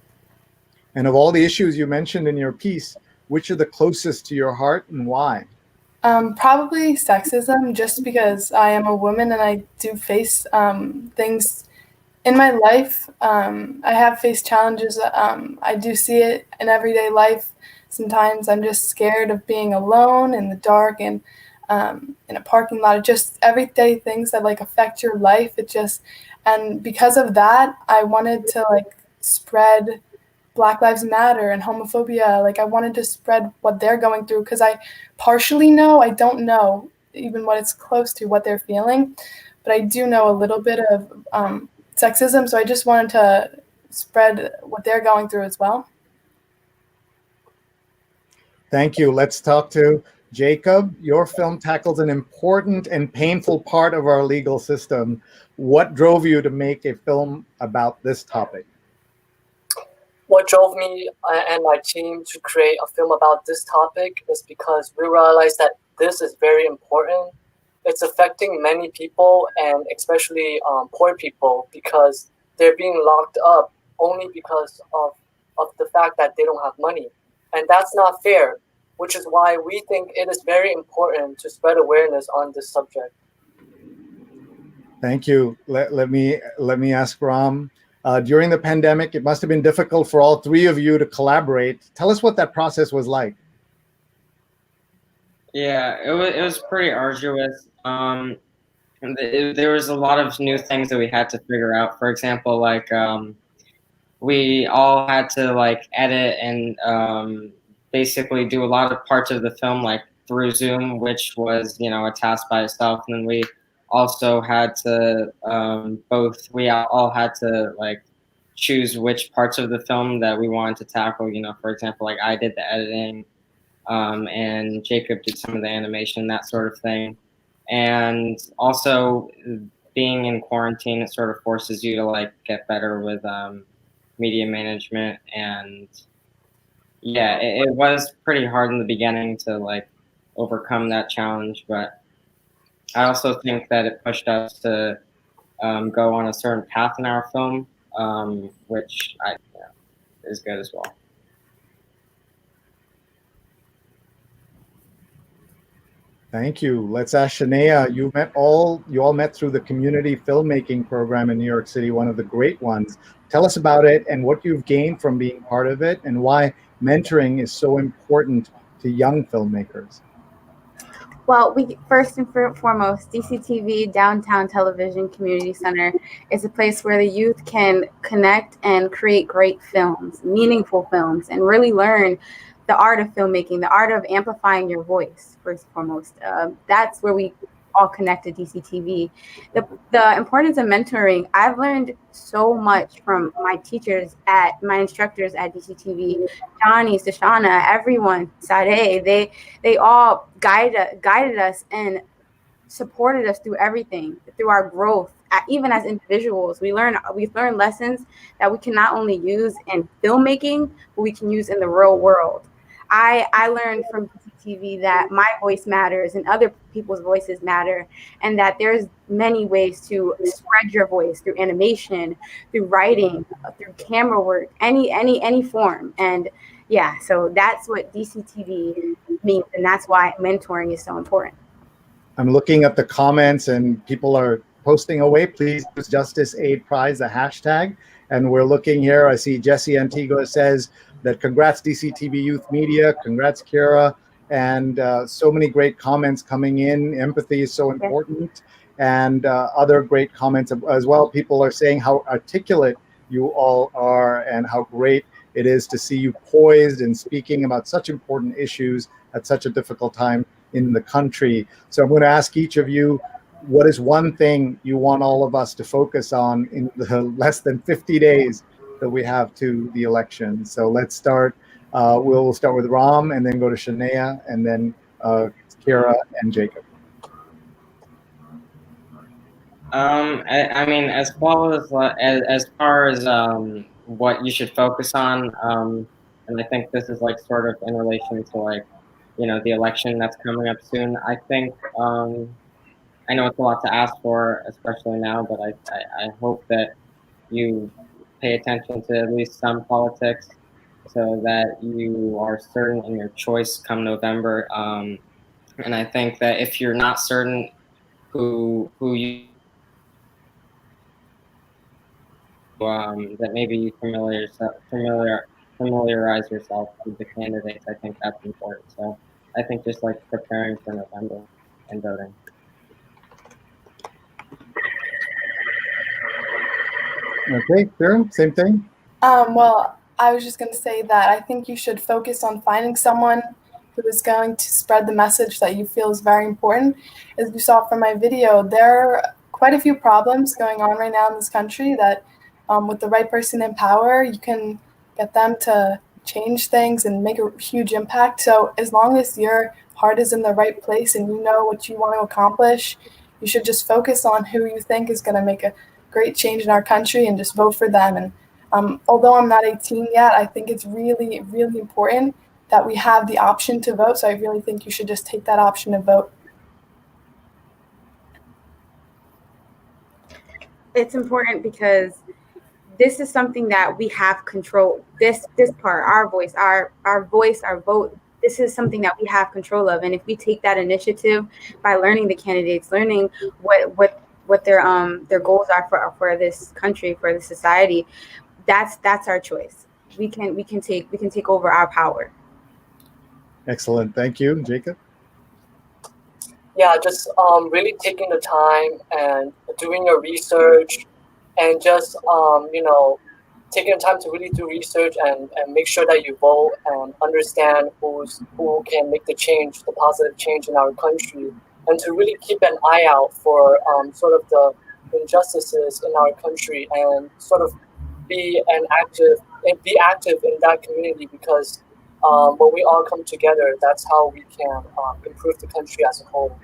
And of all the issues you mentioned in your piece, which are the closest to your heart and why? Probably sexism, just because I am a woman and I do face things in my life. I have faced challenges. I do see it in everyday life. Sometimes I'm just scared of being alone in the dark and in a parking lot. Just everyday things that like affect your life. And because of that, I wanted to like spread Black Lives Matter and homophobia. Like I wanted to spread what they're going through, because I partially know, I don't know even what it's close to what they're feeling, but I do know a little bit of sexism. So I just wanted to spread what they're going through as well. Thank you. Let's talk to Jacob. Your film tackles an important and painful part of our legal system. What drove you to make a film about this topic? What drove me and my team to create a film about this topic is because we realized that this is very important. It's affecting many people, and especially poor people, because they're being locked up only because of the fact that they don't have money. And that's not fair, which is why we think it is very important to spread awareness on this subject. Thank you. Let me ask Ram. During the pandemic, it must have been difficult for all three of you to collaborate. Tell us what that process was like. Yeah, it was pretty arduous. There was a lot of new things that we had to figure out. For example, like we all had to like edit and basically do a lot of parts of the film like through Zoom, which was, you know, a task by itself. And then we also had to we all had to like choose which parts of the film that we wanted to tackle. You know, for example, like I did the editing, and Jacob did some of the animation, that sort of thing. And also being in quarantine, it sort of forces you to like get better with media management. And yeah, it was pretty hard in the beginning to like overcome that challenge, but I also think that it pushed us to go on a certain path in our film, which is good as well. Thank you. Let's ask Shania. You all met through the community filmmaking program in New York City, one of the great ones. Tell us about it and what you've gained from being part of it, and why mentoring is so important to young filmmakers. Well, we first and foremost, DCTV Downtown Television Community Center is a place where the youth can connect and create great films, meaningful films, and really learn the art of filmmaking, the art of amplifying your voice, first and foremost. That's where we all connect to DCTV. The importance of mentoring, I've learned so much from my teachers my instructors at DCTV, Johnny, Sashana, everyone, Sade, they all guided us and supported us through everything, through our growth. Even as individuals, we've learned lessons that we can not only use in filmmaking, but we can use in the real world. I learned from TV that my voice matters and other people's voices matter, and that there's many ways to spread your voice through animation, through writing, through camera work, any form. And yeah, so that's what DCTV means, and that's why mentoring is so important. I'm looking at the comments and people are posting away. Please use JusticeAid Prize, the hashtag. And we're looking here. I see Jesse Antigua says that congrats DCTV Youth Media, congrats Kira, and so many great comments coming in. Empathy is so important, and other great comments as well. People are saying how articulate you all are and how great it is to see you poised and speaking about such important issues at such a difficult time in the country. So I'm going to ask each of you, what is one thing you want all of us to focus on in the less than 50 days that we have to the election? So let's start. We'll start with Ram and then go to Shania and then Kira and Jacob. I mean, as far as what you should focus on, and I think this is like sort of in relation to like, you know, the election that's coming up soon. I think I know it's a lot to ask for, especially now, but I hope that you pay attention to at least some politics, so that you are certain in your choice come November. And I think that if you're not certain who you that maybe you familiarize yourself with the candidates. I think that's important. So I think just like preparing for November and voting. Okay, Karen, same thing. Well, I was just going to say that I think you should focus on finding someone who is going to spread the message that you feel is very important. As you saw from my video, there are quite a few problems going on right now in this country that with the right person in power, you can get them to change things and make a huge impact. So as long as your heart is in the right place and you know what you want to accomplish, you should just focus on who you think is going to make a great change in our country and just vote for them. And although I'm not 18 yet, I think it's really, really important that we have the option to vote. So I really think you should just take that option to vote. It's important because this is something that we have control. This part, our voice, our vote. This is something that we have control of. And if we take that initiative by learning the candidates, learning what their goals are for this country, for the society, that's our choice. We can take over our power. Excellent. Thank you, Jacob. Yeah, just really taking the time and doing your research and just taking the time to really do research and make sure that you vote and understand who can make the change, the positive change in our country, and to really keep an eye out for sort of the injustices in our country and sort of be active in that community, because when we all come together, that's how we can improve the country as a whole.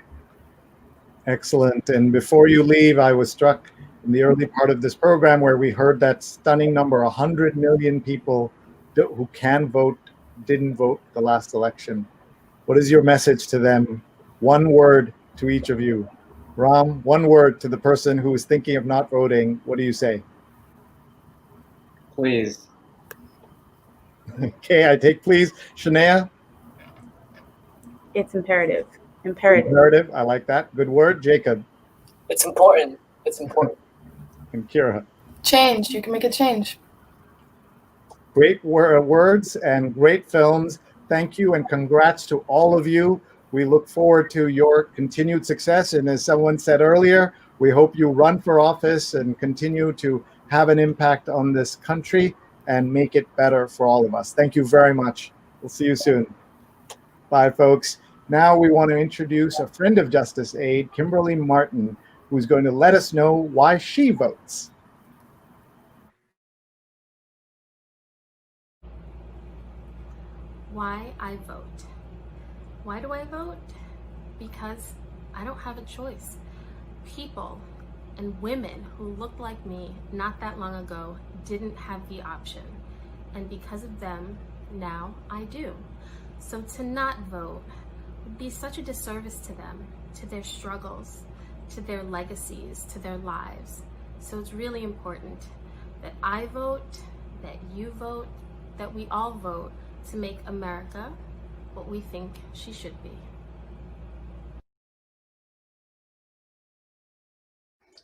Excellent. And before you leave, I was struck in the early part of this program where we heard that stunning number, 100 million people who can vote didn't vote the last election. What is your message to them? One word to each of you. Ram, one word to the person who is thinking of not voting. What do you say? Please. Okay, I take please. Shania? It's imperative. Imperative. Imperative. I like that. Good word. Jacob? It's important. It's important. And Kira? Change. You can make a change. Great words and great films. Thank you and congrats to all of you. We look forward to your continued success. And as someone said earlier, we hope you run for office and continue to have an impact on this country and make it better for all of us. Thank you very much. We'll see you soon. Bye, folks. Now we want to introduce a friend of JusticeAid, Kimberly Martin, who's going to let us know why she votes. Why I vote. Why do I vote? Because I don't have a choice. People and women who looked like me not that long ago didn't have the option. And because of them, now I do. So to not vote would be such a disservice to them, to their struggles, to their legacies, to their lives. So it's really important that I vote, that you vote, that we all vote to make America what we think she should be.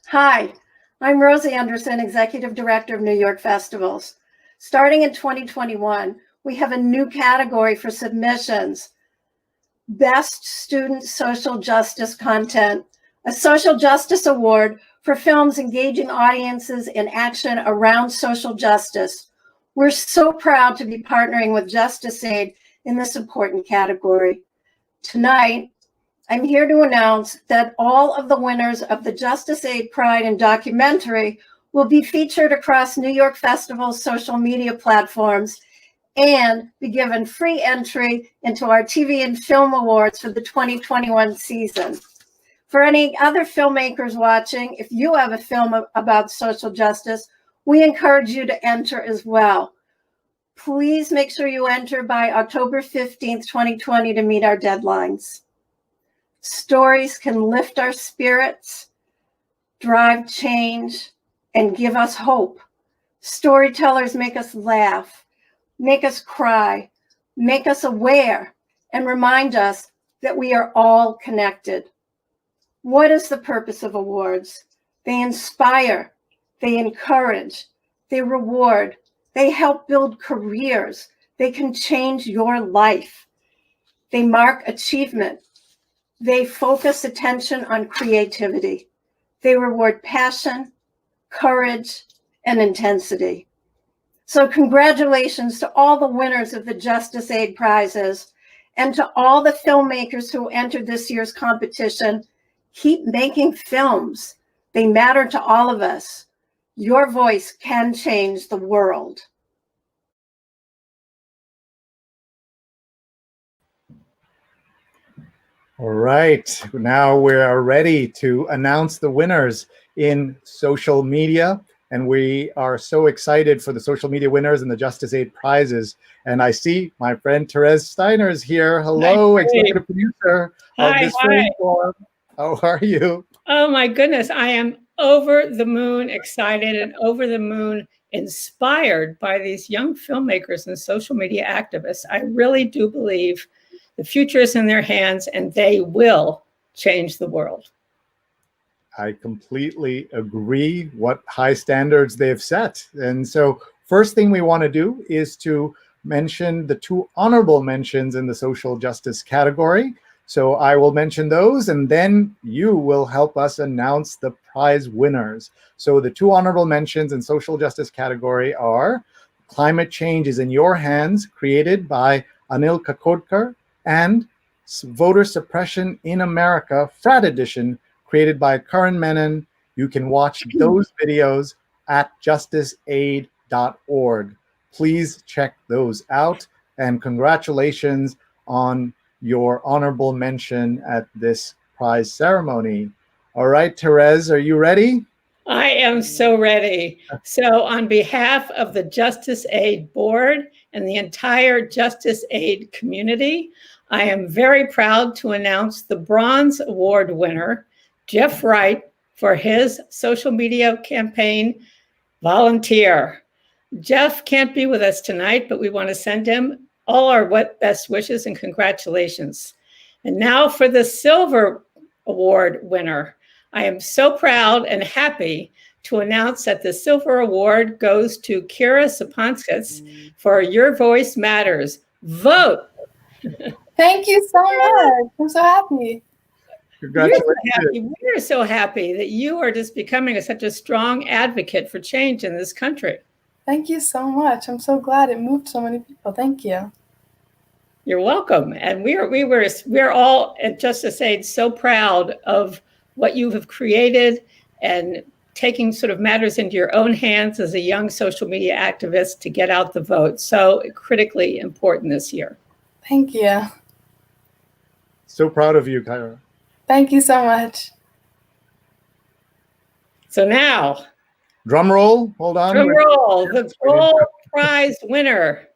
Hi, I'm Rosie Anderson, Executive Director of New York Festivals. Starting in 2021, we have a new category for submissions: Best Student Social Justice Content, a social justice award for films engaging audiences in action around social justice. We're so proud to be partnering with JusticeAid in this important category. Tonight, I'm here to announce that all of the winners of the JusticeAid Pride and documentary will be featured across New York Festival's social media platforms and be given free entry into our TV and Film Awards for the 2021 season. For any other filmmakers watching, if you have a film about social justice, we encourage you to enter as well. Please make sure you enter by October 15th, 2020 to meet our deadlines. Stories can lift our spirits, drive change, and give us hope. Storytellers make us laugh, make us cry, make us aware, and remind us that we are all connected. What is the purpose of awards? They inspire, they encourage, they reward, they help build careers, they can change your life. They mark achievement. They focus attention on creativity. They reward passion, courage, and intensity. So congratulations to all the winners of the JusticeAid prizes and to all the filmmakers who entered this year's competition. Keep making films. They matter to all of us. Your voice can change the world. All right, now we are ready to announce the winners in social media. And we are so excited for the social media winners and the JusticeAid prizes. And I see my friend Therese Steiner is here. Hello, executive producer of this film forum. How are you? Oh my goodness, I am over the moon excited and over the moon inspired by these young filmmakers and social media activists. I really do believe the future is in their hands and they will change the world. I completely agree. What high standards they've set. And so first thing we want to do is to mention the two honorable mentions in the social justice category. So I will mention those, and then you will help us announce the prize winners. So the 2 honorable mentions in social justice category are Climate Change is in Your Hands, created by Anil Kakodkar, and Voter Suppression in America, Frat Edition, created by Karan Menon. You can watch those videos at JusticeAid.org. Please check those out, and congratulations on your honorable mention at this prize ceremony. All right, Therese, are you ready? I am so ready. So on behalf of the JusticeAid board and the entire JusticeAid community, I am very proud to announce the Bronze Award winner, Jeff Wright, for his social media campaign, Volunteer. Jeff can't be with us tonight, but we want to send him all our best wishes and congratulations. And now for the Silver Award winner. I am so proud and happy to announce that the Silver Award goes to Kira Saponskis for Your Voice Matters. Vote! Thank you so much. I'm so happy. Congratulations. We're so happy that you are just becoming such a strong advocate for change in this country. Thank you so much. I'm so glad it moved so many people. Thank you. You're welcome. And we're all at JusticeAid so proud of what you have created and taking sort of matters into your own hands as a young social media activist to get out the vote. So critically important this year. Thank you. So proud of you, Kyra. Thank you so much. So now, drum roll. Hold on. Drum roll. The gold prize winner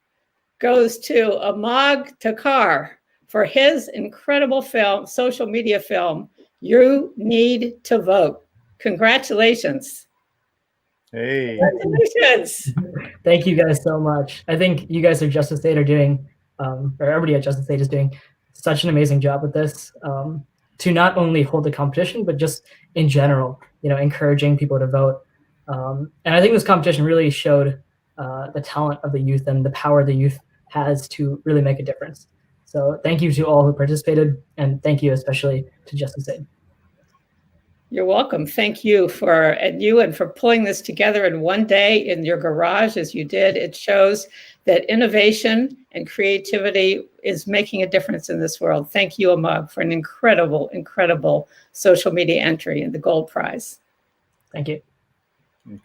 goes to Amag Takar for his incredible film, social media film, You Need to Vote. Congratulations. Hey. Congratulations. Thank you guys so much. I think you guys at JusticeAid are doing, or everybody at JusticeAid is doing such an amazing job with this, to not only hold the competition, but just in general, encouraging people to vote. And I think this competition really showed the talent of the youth and the power the youth has to really make a difference. So thank you to all who participated, and thank you especially to JusticeAid. You're welcome. Thank you for pulling this together in one day in your garage as you did. It shows that innovation and creativity is making a difference in this world. Thank you, Amag, for an incredible, incredible social media entry in the gold prize. Thank you.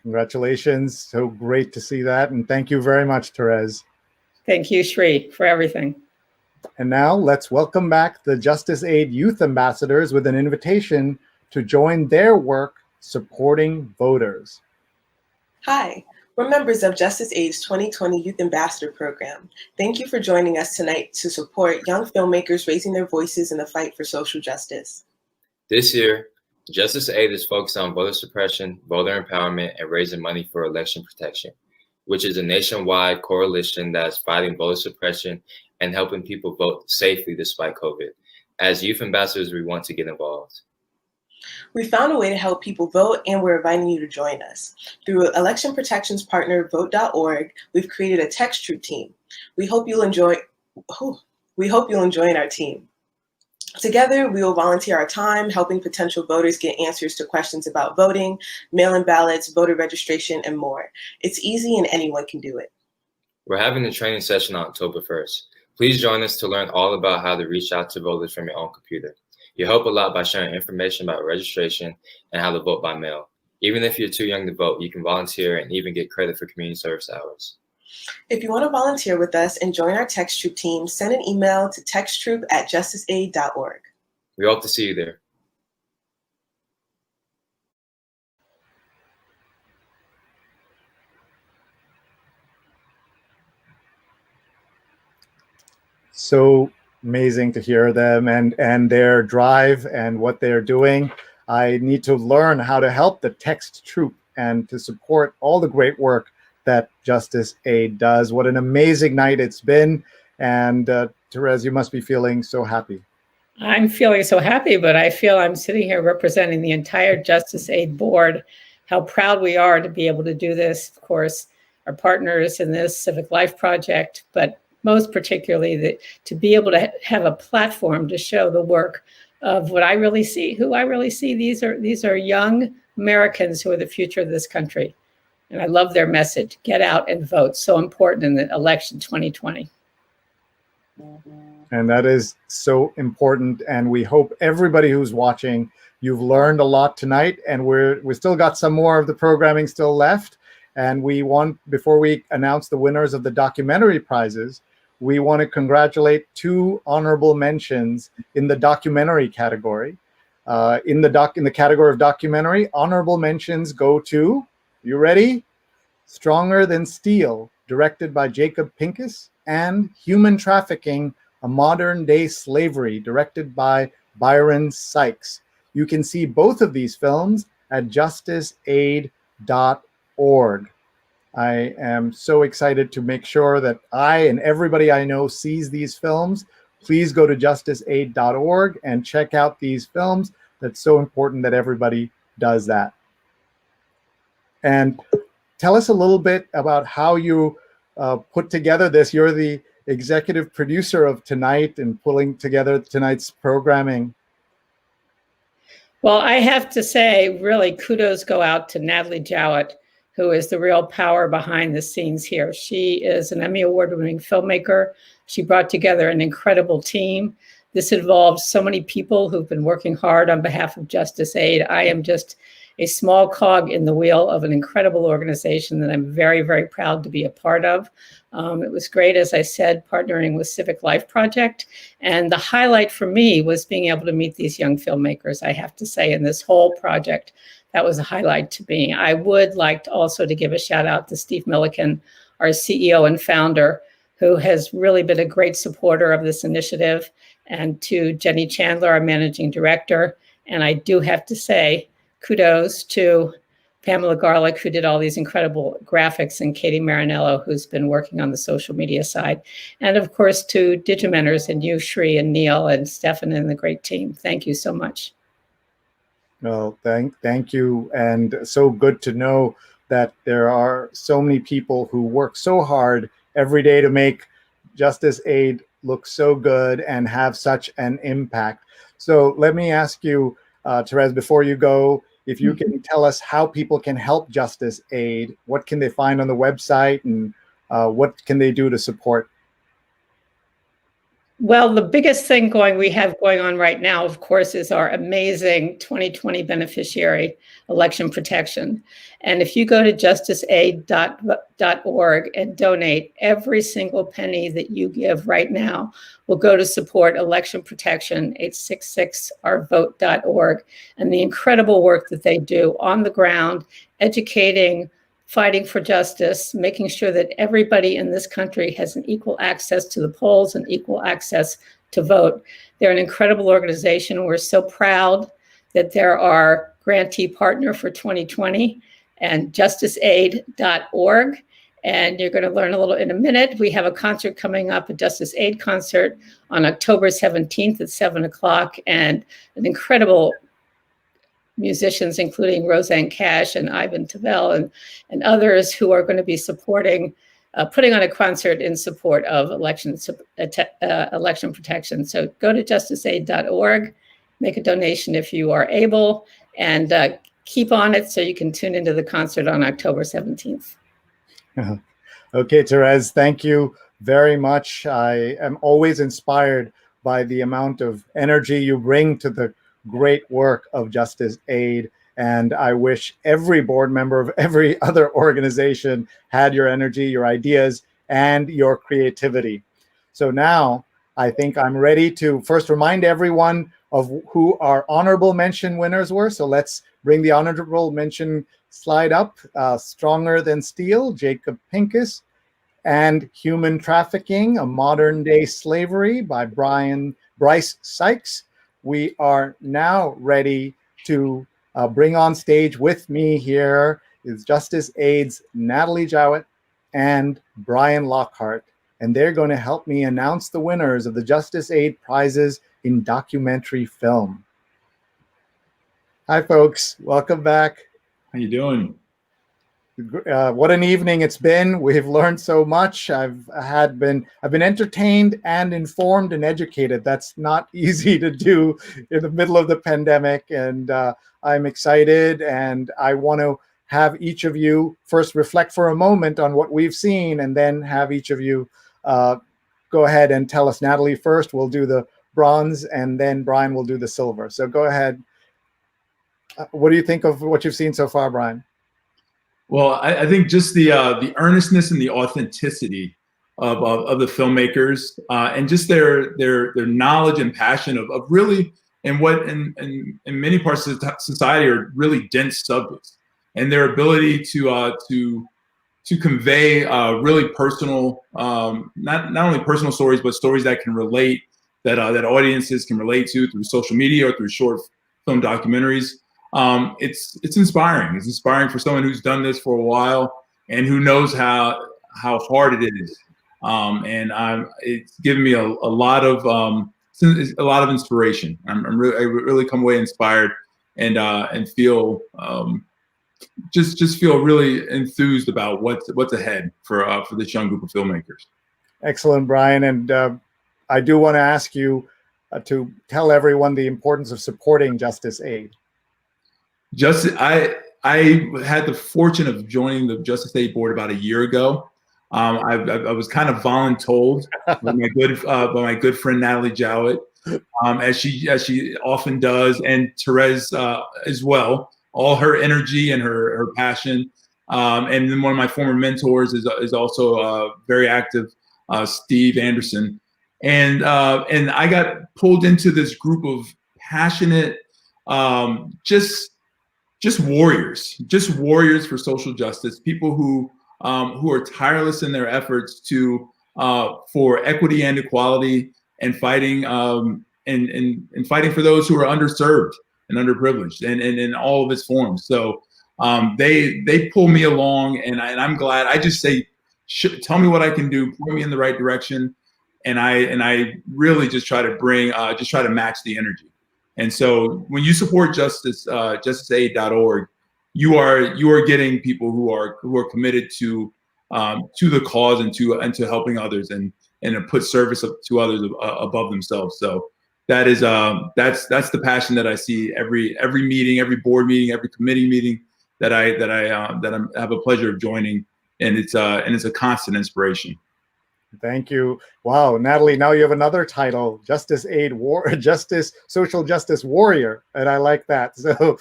Congratulations. So great to see that. And thank you very much, Therese. Thank you, Shri, for everything. And now let's welcome back the JusticeAid Youth Ambassadors with an invitation to join their work supporting voters. Hi, we're members of JusticeAid's 2020 Youth Ambassador Program. Thank you for joining us tonight to support young filmmakers raising their voices in the fight for social justice. This year, JusticeAid is focused on voter suppression, voter empowerment, and raising money for election protection, which is a nationwide coalition that is fighting voter suppression and helping people vote safely despite COVID. As youth ambassadors, we want to get involved. We found a way to help people vote, and we're inviting you to join us. Through election protections partner vote.org, we've created a text troop team. We hope you'll enjoy our team. Together, we will volunteer our time helping potential voters get answers to questions about voting, mail-in ballots, voter registration, and more. It's easy and anyone can do it. We're having a training session on October 1st. Please join us to learn all about how to reach out to voters from your own computer. You help a lot by sharing information about registration and how to vote by mail. Even if you're too young to vote, you can volunteer and even get credit for community service hours. If you want to volunteer with us and join our Text Troop team, send an email to texttroop@justiceaid.org. We hope to see you there. So amazing to hear them and their drive and what they're doing. I need to learn how to help the Text Troop and to support all the great work that JusticeAid does. What an amazing night it's been. And Therese, you must be feeling so happy. I'm feeling so happy, but I feel I'm sitting here representing the entire JusticeAid board, how proud we are to be able to do this. Of course, our partners in this Civic Life Project, but most particularly that to be able to have a platform to show the work of what I really see, who I really see. These are young Americans who are the future of this country. And I love their message, get out and vote. So important in the election 2020. And that is so important. And we hope everybody who's watching, you've learned a lot tonight, and we still got some more of the programming still left. And we want, before we announce the winners of the documentary prizes, we want to congratulate 2 honorable mentions in the documentary category. In the category of documentary, honorable mentions go to, you ready? Stronger Than Steel, directed by Jacob Pincus, and Human Trafficking, A Modern Day Slavery, directed by Byron Sykes. You can see both of these films at JusticeAid.org. I am so excited to make sure that I and everybody I know sees these films. Please go to JusticeAid.org and check out these films. That's so important that everybody does that. And tell us a little bit about how you put together this. You're the executive producer of tonight and pulling together tonight's programming. Well, I have to say, really, kudos go out to Natalie Jowett, who is the real power behind the scenes here. She is an Emmy Award-winning filmmaker. She brought together an incredible team. This involves so many people who've been working hard on behalf of JusticeAid. I am just a small cog in the wheel of an incredible organization that I'm very, very proud to be a part of. It was great, as I said, partnering with Civic Life Project. And the highlight for me was being able to meet these young filmmakers, I have to say, in this whole project. That was a highlight to me. I would like to also to give a shout out to Steve Milliken, our CEO and founder, who has really been a great supporter of this initiative, and to Jenny Chandler, our managing director. And I do have to say, kudos to Pamela Garlick, who did all these incredible graphics, and Katie Marinello, who's been working on the social media side. And of course, to Digimentors and you, Shri and Neil and Stefan and the great team. Thank you so much. Well, thank you. And so good to know that there are so many people who work so hard every day to make JusticeAid look so good and have such an impact. So let me ask you, Therese, before you go, if you can tell us how people can help JusticeAid, what can they find on the website, and what can they do to support? Well, the biggest thing we have going on right now, of course, is our amazing 2020 beneficiary election protection. And if you go to justiceaid.org and donate, every single penny that you give right now will go to support election protection, 866ourvote.org, and the incredible work that they do on the ground, educating, fighting for justice, making sure that everybody in this country has an equal access to the polls and equal access to vote. They're an incredible organization. We're so proud that they're our grantee partner for 2020 and justiceaid.org. And you're going to learn a little in a minute. We have a concert coming up, a JusticeAid concert on October 17th at 7 o'clock, and an incredible musicians, including Roseanne Cash and Ivan Tavel and others who are going to be supporting, putting on a concert in support of election protection. So go to justiceaid.org, make a donation if you are able, and keep on it so you can tune into the concert on October 17th. Okay, Therese, thank you very much. I am always inspired by the amount of energy you bring to the great work of JusticeAid, and I wish every board member of every other organization had your energy, your ideas, and your creativity. So now I think I'm ready to first remind everyone of who our honorable mention winners were. So let's bring the honorable mention slide up. Stronger Than Steel, Jacob Pincus, and Human Trafficking, A Modern Day Slavery by Bryce Sykes. We are now ready to bring on stage with me here is JusticeAid's Natalie Jowett and Brian Lockhart, and they're going to help me announce the winners of the JusticeAid prizes in documentary film. Hi, folks. Welcome back. How you doing? What an evening it's been. We've learned so much. I've been entertained and informed and educated. That's not easy to do in the middle of the pandemic. And I'm excited, and I want to have each of you first reflect for a moment on what we've seen, and then have each of you go ahead and tell us. Natalie first, we'll do the bronze, and then Brian will do the silver. So go ahead. What do you think of what you've seen so far, Brian? Well, I think just the earnestness and the authenticity of the filmmakers, and just their knowledge and passion of really, and what in many parts of society are really dense subjects, and their ability to convey really personal, not only personal stories, but stories that can relate, that audiences can relate to through social media or through short film documentaries. It's inspiring. It's inspiring for someone who's done this for a while and who knows how hard it is. And it's given me a lot of inspiration. I really come away inspired and feel just feel really enthused about what's ahead for this young group of filmmakers. Excellent, Brian. And I do want to ask you to tell everyone the importance of supporting JusticeAid. I had the fortune of joining the JusticeAid board about a year ago. I was kind of voluntold by my good friend Natalie Jowett, as she often does, and Therese as well. All her energy and her passion, and then one of my former mentors is also very active, Steve Anderson, and I got pulled into this group of passionate, just warriors for social justice, people who are tireless in their efforts for equity and equality, and fighting and fighting for those who are underserved and underprivileged, and in all of its forms. So they pull me along, and I'm glad. I just say, tell me what I can do, point me in the right direction, and I really just try to match the energy. And so when you support JusticeAid.org, you are getting people who are committed to the cause and to helping others, and to put service to others above themselves. So that is that's the passion that I see every meeting, every board meeting, every committee meeting that I have a pleasure of joining, and it's a constant inspiration. Thank you. Wow, Natalie, now you have another title, Social Justice Warrior, and I like that. So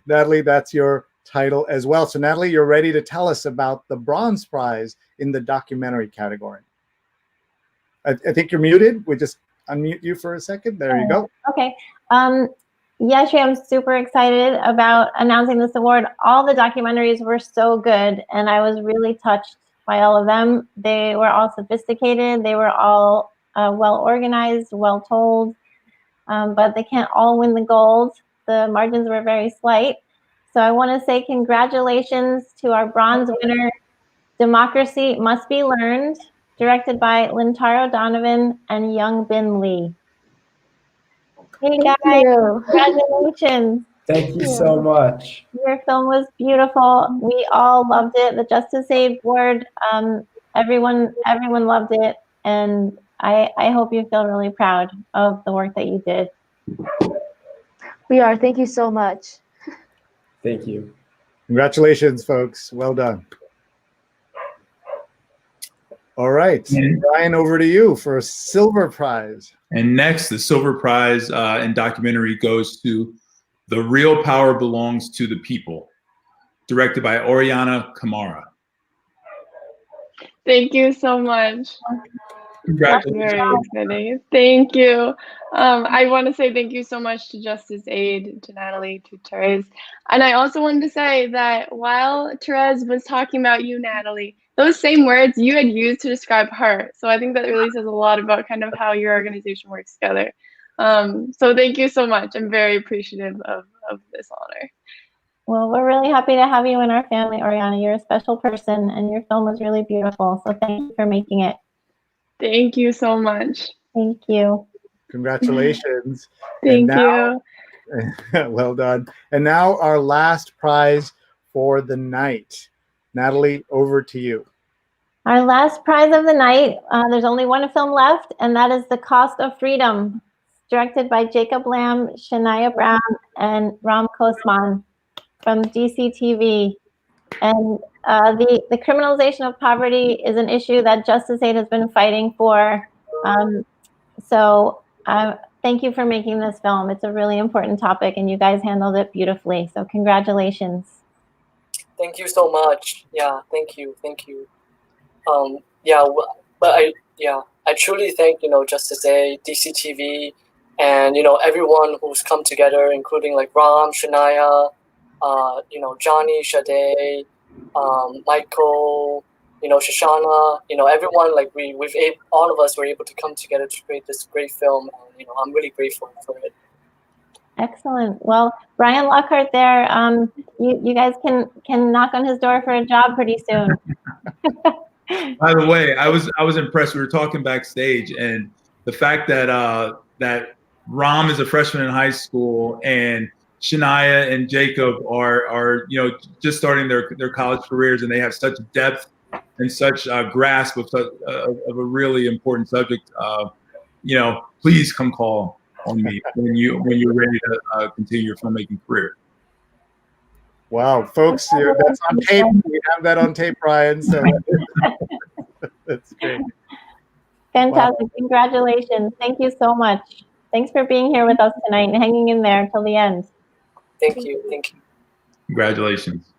Natalie, that's your title as well. So Natalie, you're ready to tell us about the bronze prize in the documentary category. I think you're muted. We just unmute you for a second. There you go. Okay. Yes, I'm super excited about announcing this award. All the documentaries were so good, and I was really touched by all of them. They were all sophisticated. They were all well organized, well told, but they can't all win the gold. The margins were very slight. So I want to say congratulations to our bronze winner, Democracy Must Be Learned, directed by Lintaro Donovan and Young Bin Lee. Hey guys, congratulations. Thank you so much. Your film was beautiful. We all loved it. The JusticeAid board, everyone loved it. And I hope you feel really proud of the work that you did. We are. Thank you so much. Thank you. Congratulations, folks. Well done. All right, Brian, over to you for a silver prize. And next, the silver prize in documentary goes to The Real Power Belongs to the People, directed by Oriana Kamara. Thank you so much. Congratulations. That's very exciting. Thank you. I want to say thank you so much to JusticeAid, to Natalie, to Therese. And I also wanted to say that while Therese was talking about you, Natalie, those same words you had used to describe her. So I think that really says a lot about kind of how your organization works together. So thank you so much. I'm very appreciative of this honor. Well, we're really happy to have you in our family, Oriana. You're a special person, and your film was really beautiful. So thank you for making it. Thank you so much. Thank you. Congratulations. Thank you. Well done. And now our last prize for the night. Natalie, over to you. Our last prize of the night, there's only one film left, and that is The Cost of Freedom, directed by Jacob Lamb, Shania Brown, and Ram Kosman from DCTV. And the criminalization of poverty is an issue that JusticeAid has been fighting for. So thank you for making this film. It's a really important topic, and you guys handled it beautifully. So congratulations. Thank you so much. Yeah, thank you. I truly thank JusticeAid, DCTV, and everyone who's come together, including like Ram, Shania, Johnny, Sade, Michael, Shoshana, everyone. Like all of us were able to come together to create this great film, and I'm really grateful for it. Excellent. Well, Brian Lockhart there, you guys can knock on his door for a job pretty soon. By the way, I was impressed. We were talking backstage, and the fact that that Ram is a freshman in high school and Shania and Jacob are just starting their college careers, and they have such depth and such grasp of a really important subject. Please come call on me when you're ready to continue your filmmaking career. Wow, folks, that's on tape. We have that on tape, Brian. So that's great. Fantastic. Wow. Congratulations. Thank you so much. Thanks for being here with us tonight and hanging in there till the end. Thank you. Congratulations.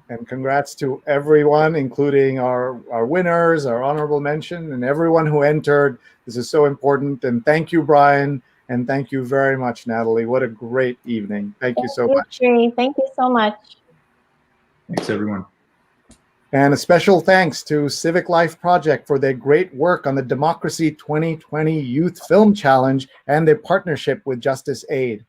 And congrats to everyone, including our winners, our honorable mention, and everyone who entered. This is so important. And thank you, Brian. And thank you very much, Natalie. What a great evening. Thank you so much. Thank you so much. Thanks, everyone. And a special thanks to Civic Life Project for their great work on the Democracy 2020 Youth Film Challenge and their partnership with JusticeAid.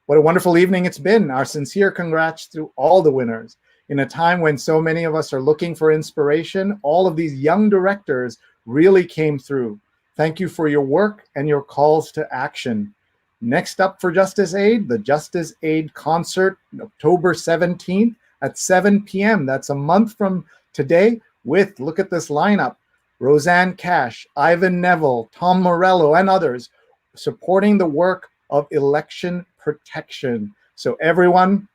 What a wonderful evening it's been. Our sincere congrats to all the winners. In a time when so many of us are looking for inspiration, all of these young directors really came through. Thank you for your work and your calls to action. Next up for JusticeAid, the JusticeAid concert, October 17th at 7 p.m. That's a month from today with, look at this lineup, Roseanne Cash, Ivan Neville, Tom Morello, and others supporting the work of election protection. So everyone,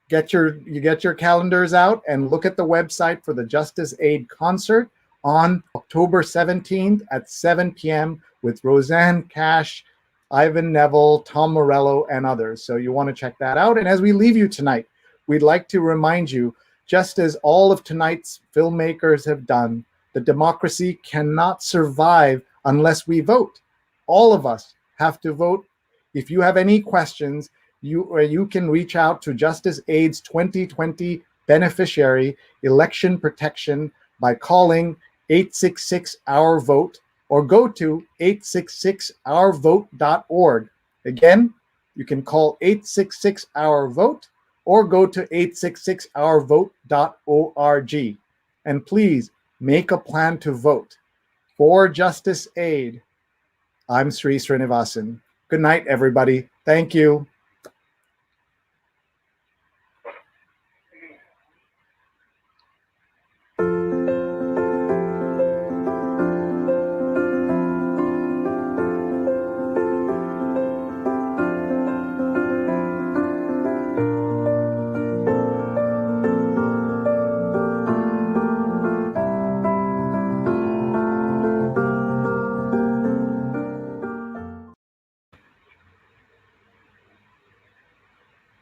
get your calendars out and look at the website for the JusticeAid concert on October 17th at 7 p.m. with Roseanne Cash, Ivan Neville, Tom Morello, and others. So you want to check that out. And as we leave you tonight, we'd like to remind you, just as all of tonight's filmmakers have done, the democracy cannot survive unless we vote. All of us have to vote. If you have any questions, you can reach out to JusticeAid's 2020 beneficiary, Election Protection, by calling 866-OUR-VOTE or go to 866-OURVOTE.org. Again, you can call 866-OUR-VOTE or go to 866-OURVOTE.org. And please make a plan to vote. For JusticeAid, I'm Sri Srinivasan. Good night, everybody. Thank you.